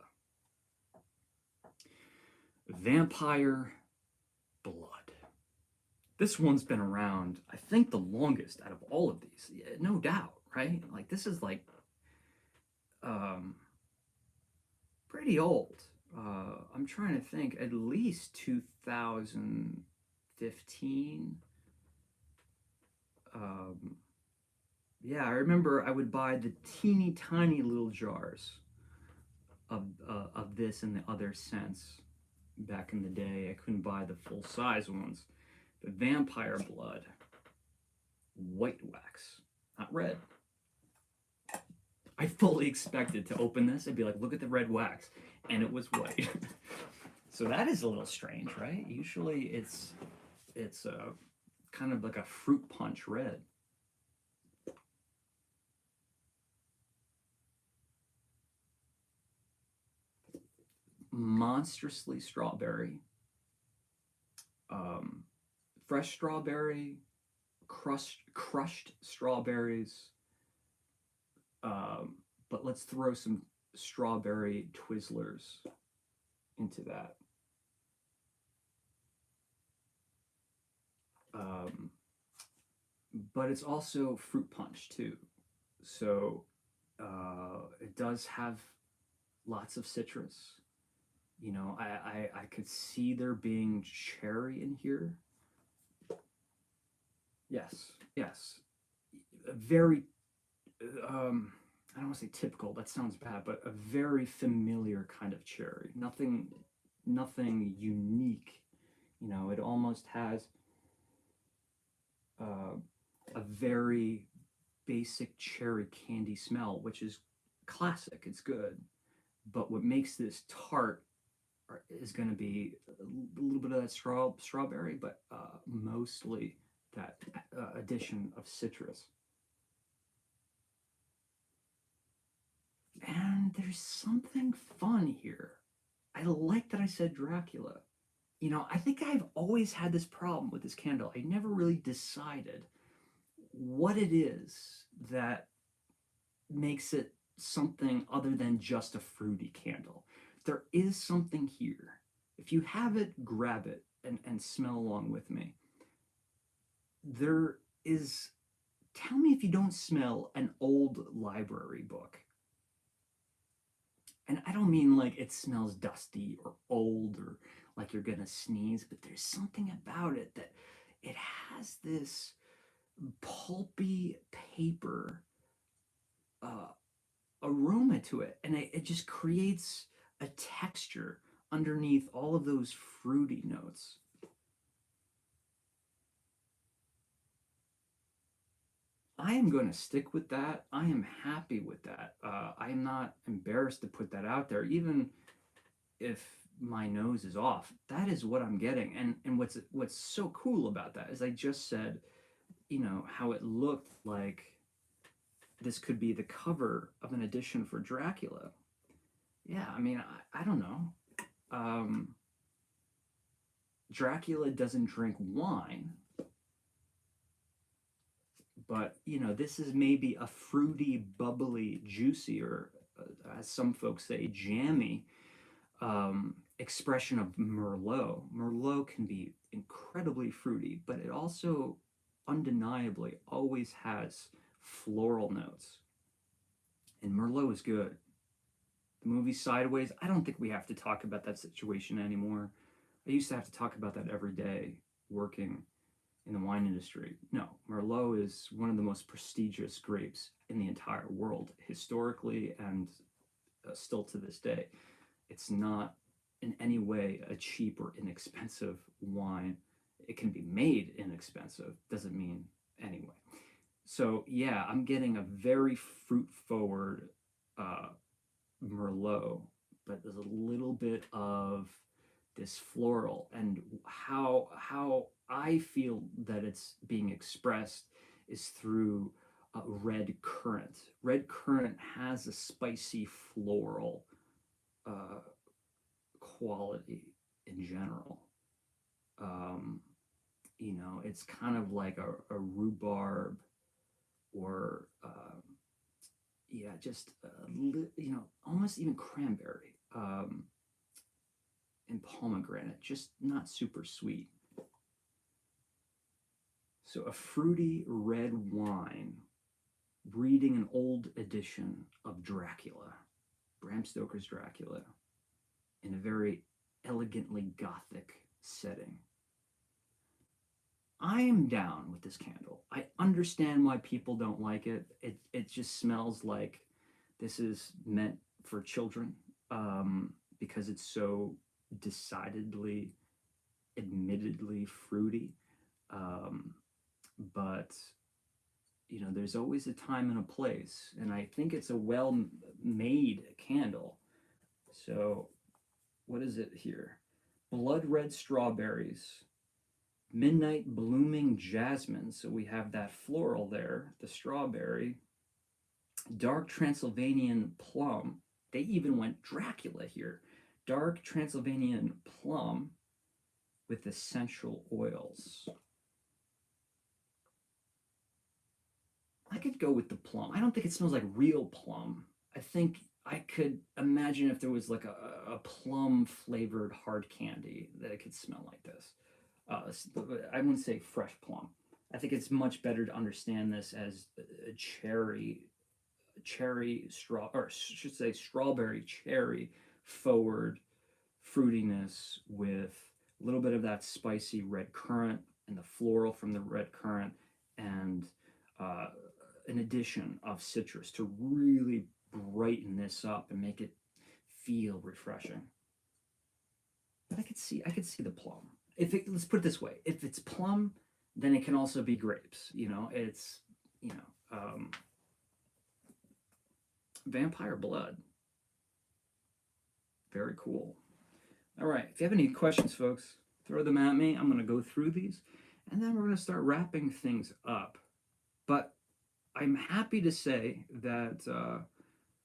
Vampire Blood. This one's been around, I think, the longest out of all of these. Yeah, no doubt, right? Like, this is like um, pretty old. I'm trying to think, at least 2015. Um, yeah, I remember I would buy the teeny tiny little jars of this and the other scents back in the day. I couldn't buy the full size ones. The Vampire Blood, white wax, not red. I fully expected to open this and be like, look at the red wax, and it was white. So that is a little strange, right? Usually it's kind of like a fruit punch red. Monstrously strawberry, um, fresh strawberry, crushed strawberries, but let's throw some strawberry Twizzlers into that. Um, but it's also fruit punch too. So it does have lots of citrus. You know, I could see there being cherry in here. Yes, yes. A very, I don't want to say typical, that sounds bad, but a very familiar kind of cherry. Nothing unique. You know, it almost has uh, a very basic cherry candy smell, which is classic. It's good. But what makes this tart is going to be a little bit of that strawberry, but mostly that addition of citrus. And there's something fun here. I like that I said Dracula. You know, I think I've always had this problem with this candle. I never really decided what it is that makes it something other than just a fruity candle. There is something here. If you have it, grab it and smell along with me. there is, tell me if you don't smell an old library book. And I don't mean like it smells dusty or old or like you're gonna sneeze, but there's something about it that it has this pulpy paper uh, aroma to it, and it just creates a texture underneath all of those fruity notes. I am going to stick with that. I am happy with that. I am not embarrassed to put that out there, even if my nose is off. That is what I'm getting, and what's so cool about that is I just said, how it looked like this could be the cover of an edition for Dracula. Yeah, I mean, I don't know. Um, Dracula doesn't drink wine, but this is maybe a fruity, bubbly, juicy, or as some folks say, jammy expression of Merlot. Merlot can be incredibly fruity, but it also undeniably always has floral notes. And Merlot is good. The movie Sideways, I don't think we have to talk about that situation anymore. I used to have to talk about that every day working in the wine industry. No, Merlot is one of the most prestigious grapes in the entire world, historically and still to this day. It's not in any way a cheap or inexpensive wine. It can be made inexpensive, doesn't mean anyway. So, yeah, I'm getting a very fruit forward uh, Merlot, but there's a little bit of this floral, and how I feel that it's being expressed is through red currant. Red currant has a spicy floral uh, quality in general. Um, it's kind of like a rhubarb or yeah, just almost even cranberry and pomegranate, just not super sweet. So a fruity red wine reading an old edition of Dracula, Bram Stoker's Dracula, in a very elegantly gothic setting. I am down with this candle. I understand why people don't like it. It just smells like this is meant for children because it's so decidedly, admittedly fruity. Um, but there's always a time and a place, and I think it's a well-made candle. So, what is it here? Blood red strawberries, midnight blooming jasmine. So we have that floral there, the strawberry, dark Transylvanian plum. They even went Dracula here. Dark Transylvanian plum with essential oils. I could go with the plum. I don't think it smells like real plum. I think I could imagine if there was like a plum flavored hard candy that it could smell like this. I wouldn't say fresh plum. I think it's much better to understand this as a cherry straw, or I should say strawberry cherry forward fruitiness with a little bit of that spicy red currant and the floral from the red currant, and uh, an addition of citrus to really brighten this up and make it feel refreshing. But I could see the plum. Let's put it this way: if it's plum, then it can also be grapes. It's you know um, vampire blood. Very cool. All right. If you have any questions, folks, throw them at me. I'm going to go through these, and then we're going to start wrapping things up. But I'm happy to say that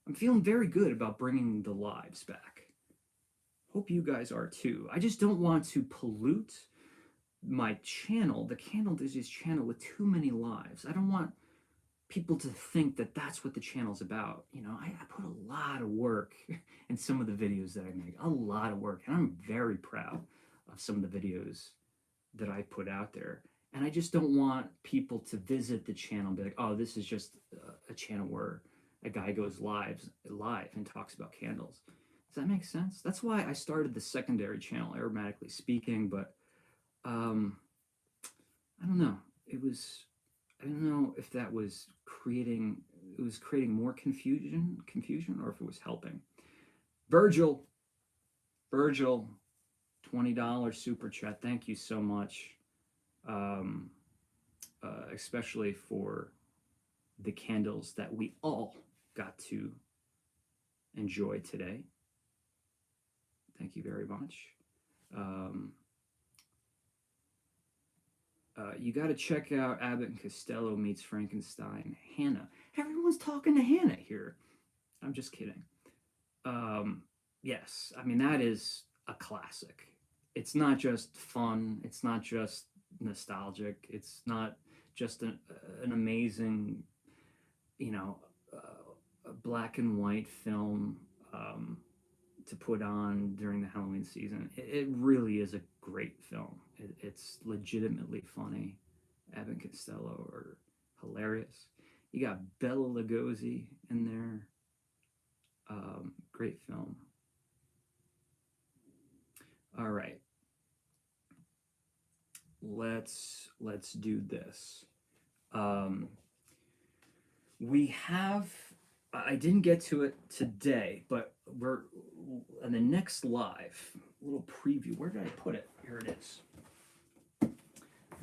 I'm feeling very good about bringing the lives back. Hope you guys are too. I just don't want to pollute my channel, the Candle Enthusiast channel, with too many lives. I don't want people to think that that's what the channel's about. I put a lot of work in some of the videos that I make, a lot of work, and I'm very proud of some of the videos that I put out there. And I just don't want people to visit the channel and be like, oh, this is just a channel where a guy goes live and talks about candles. Does that make sense? That's why I started the secondary channel, Aromatically Speaking, but um, I don't know. I don't know if that was creating more confusion, or if it was helping. Virgil, Virgil, $20 super chat. Thank you so much. Um, Especially for the candles that we all got to enjoy today. Thank you very much. Um, you got to check out Abbott and Costello meets Frankenstein. Hannah. Everyone's talking to Hannah here. I'm just kidding. Yes, I mean, that is a classic. It's not just fun, it's not just nostalgic, it's not just an amazing, you know, a black and white film to put on during the Halloween season. It really is a great film. It's legitimately funny. Abbott and Costello are hilarious. You got Bela Lugosi in there. Great film. All right, let's do this. Um, we have. I didn't get to it today, but we're on the next live. A little preview. Where did I put it? Here it is.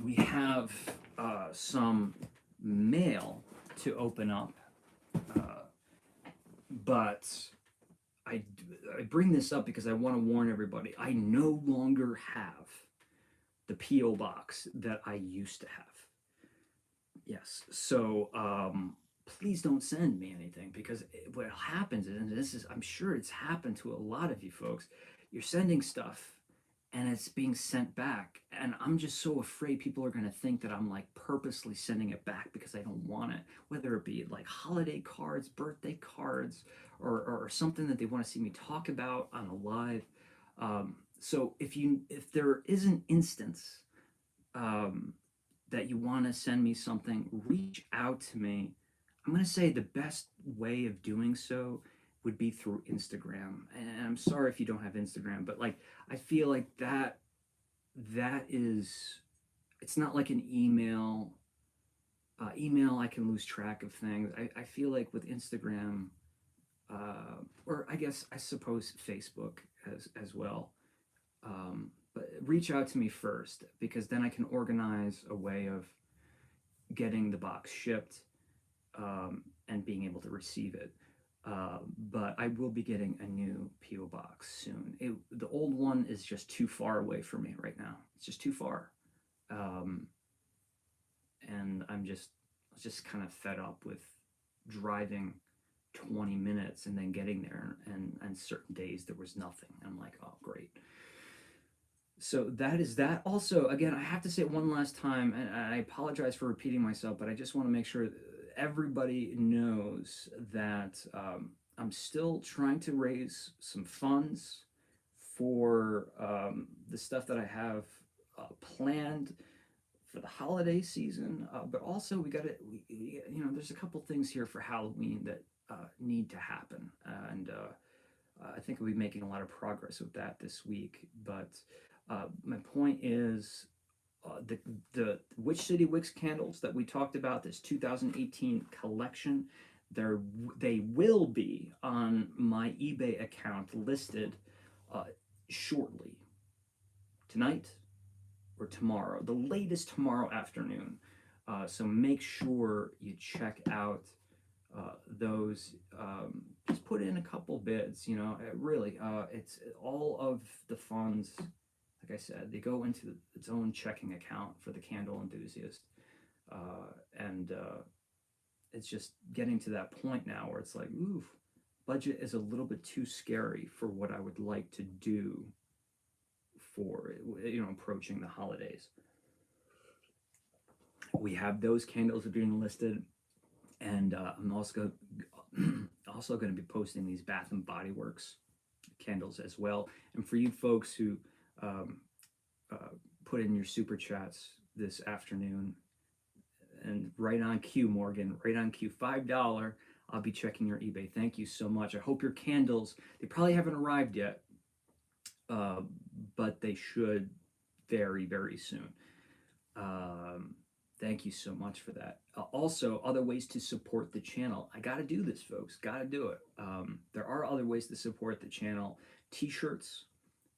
We have some mail to open up, but I bring this up because I want to warn everybody. I no longer have the P.O. box that I used to have. Yes. So please don't send me anything, because what happens is, and this is, I'm sure it's happened to a lot of you folks, you're sending stuff and it's being sent back. And I'm just so afraid people are going to think that I'm like purposely sending it back because I don't want it, whether it be like holiday cards, birthday cards, or something that they want to see me talk about on a live. So if there is an instance um, that you want to send me something, reach out to me. I'm going to say the best way of doing so would be through Instagram. And I'm sorry if you don't have Instagram, but like I feel like that is, it's not like an email. Email, I can lose track of things. I feel like with Instagram, or I suppose Facebook as well. But reach out to me first, because then I can organize a way of getting the box shipped, and being able to receive it. But I will be getting a new P.O. box soon. The old one is just too far away for me right now. It's just too far. And I'm just kind of fed up with driving 20 minutes and then getting there, and certain days there was nothing. I'm like, oh, great. So that is that. Also, again, I have to say it one last time, and I apologize for repeating myself, but I just want to make sure everybody knows that I'm still trying to raise some funds for the stuff that I have planned for the holiday season. But also, there's a couple things here for Halloween that need to happen, and I think we'll be making a lot of progress with that this week. But my point is, the Witch City Wicks candles that we talked about, this 2018 collection, they will be on my eBay account listed shortly, tonight or tomorrow, the latest tomorrow afternoon. So make sure you check out those. Just put in a couple bids. Really, it's all of the funds. Like I said, they go into its own checking account for the Candle Enthusiast, and it's just getting to that point now where it's like, ooh, budget is a little bit too scary for what I would like to do for approaching the holidays. We have those candles being listed, and I'm also going to be posting these Bath and Body Works candles as well. And for you folks who put in your super chats, this afternoon. And right on cue, Morgan, right on cue, $5. I'll be checking your eBay. Thank you so much. I hope your candles, they probably haven't arrived yet, uh, but they should very, very soon. Um, Thank you so much for that. Also, other ways to support the channel. I got to do this, folks. Got to do it. There are other ways to support the channel. T-shirts,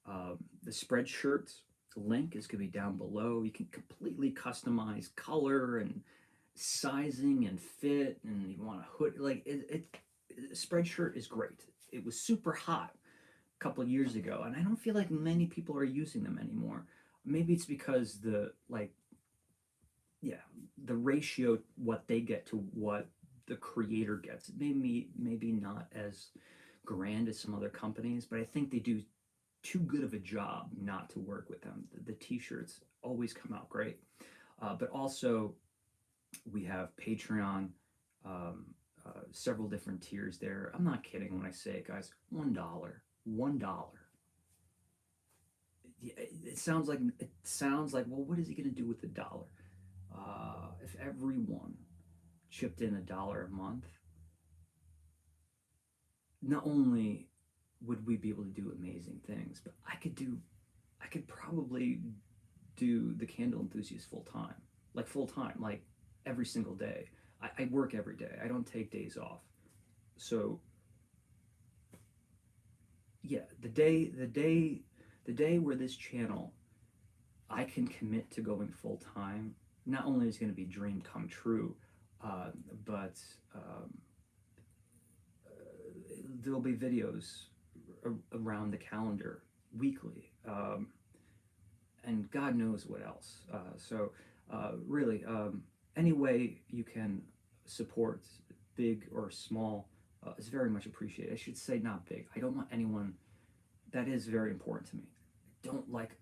the spread shirts. The link is going to be down below. You can completely customize color and sizing and fit, and you want a hood. Like spread shirt is great. It was super hot a couple of years ago, and I don't feel like many people are using them anymore. Maybe it's because the ratio what they get to what the creator gets, maybe not as grand as some other companies, but I think they do too good of a job not to work with them. The t-shirts always come out great, but also we have Patreon, several different tiers there. I'm not kidding when I say it, guys. $1. It sounds like well, what is he going to do with the dollar? If everyone chipped in $1 a month, not only would we be able to do amazing things, but I could probably do the Candle Enthusiast full time, like every single day. I work every day. I don't take days off. So yeah, the day where this channel I can commit to going full time, not only is going to be a dream come true, but there'll be videos around the calendar weekly, and God knows what else. Really, any way you can support, big or small, is very much appreciated. I should say not big. I don't want anyone. That is very important to me. I don't like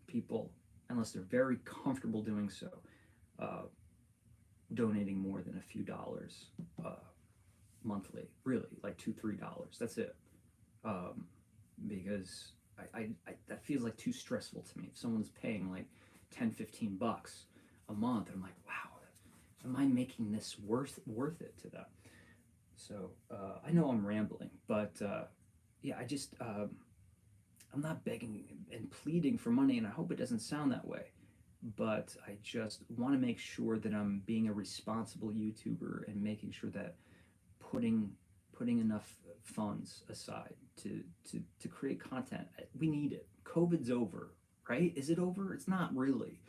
people, unless they're very comfortable doing so, donating more than a few dollars monthly. Really, like $2-3. That's it. Because I that feels like too stressful to me. If someone's paying like $10-15 a month, I'm like, wow, am I making this worth it to them? So I know I'm rambling, but yeah, I just I'm not begging and pleading for money, and I hope it doesn't sound that way. But I just want to make sure that I'm being a responsible YouTuber and making sure that putting enough funds aside to create content. We need it. COVID's over, right? Is it over? It's not really.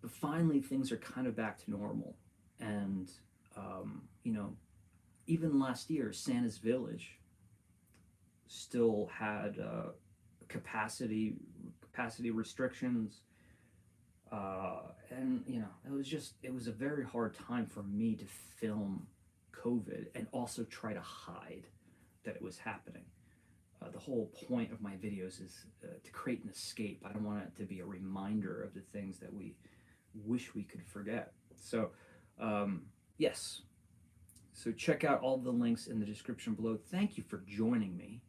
But finally, things are kind of back to normal. And, you know, even last year, Santa's Village still had capacity restrictions. And, you know, it was a very hard time for me to film COVID and also try to hide that it was happening. The whole point of my videos is to create an escape. I don't want it to be a reminder of the things that we wish we could forget. So, yes. So check out all the links in the description below. Thank you for joining me.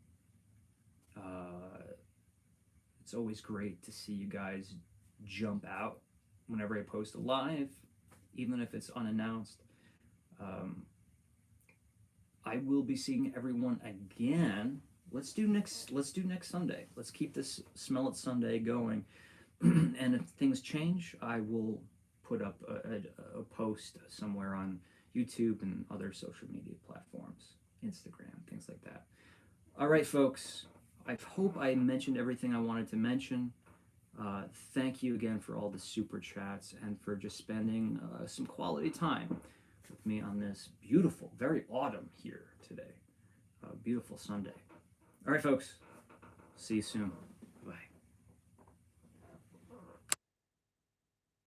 It's always great to see you guys jump out whenever I post a live, even if it's unannounced. I will be seeing everyone again. Let's do next Sunday. Let's keep this Smell It Sunday going. And if things change, I will put up a post somewhere on YouTube and other social media platforms, Instagram, things like that. All right, folks. I hope I mentioned everything I wanted to mention. Thank you again for all the super chats and for just spending some quality time with me on this beautiful, very autumn here today. Beautiful Sunday. All right, folks. See you soon.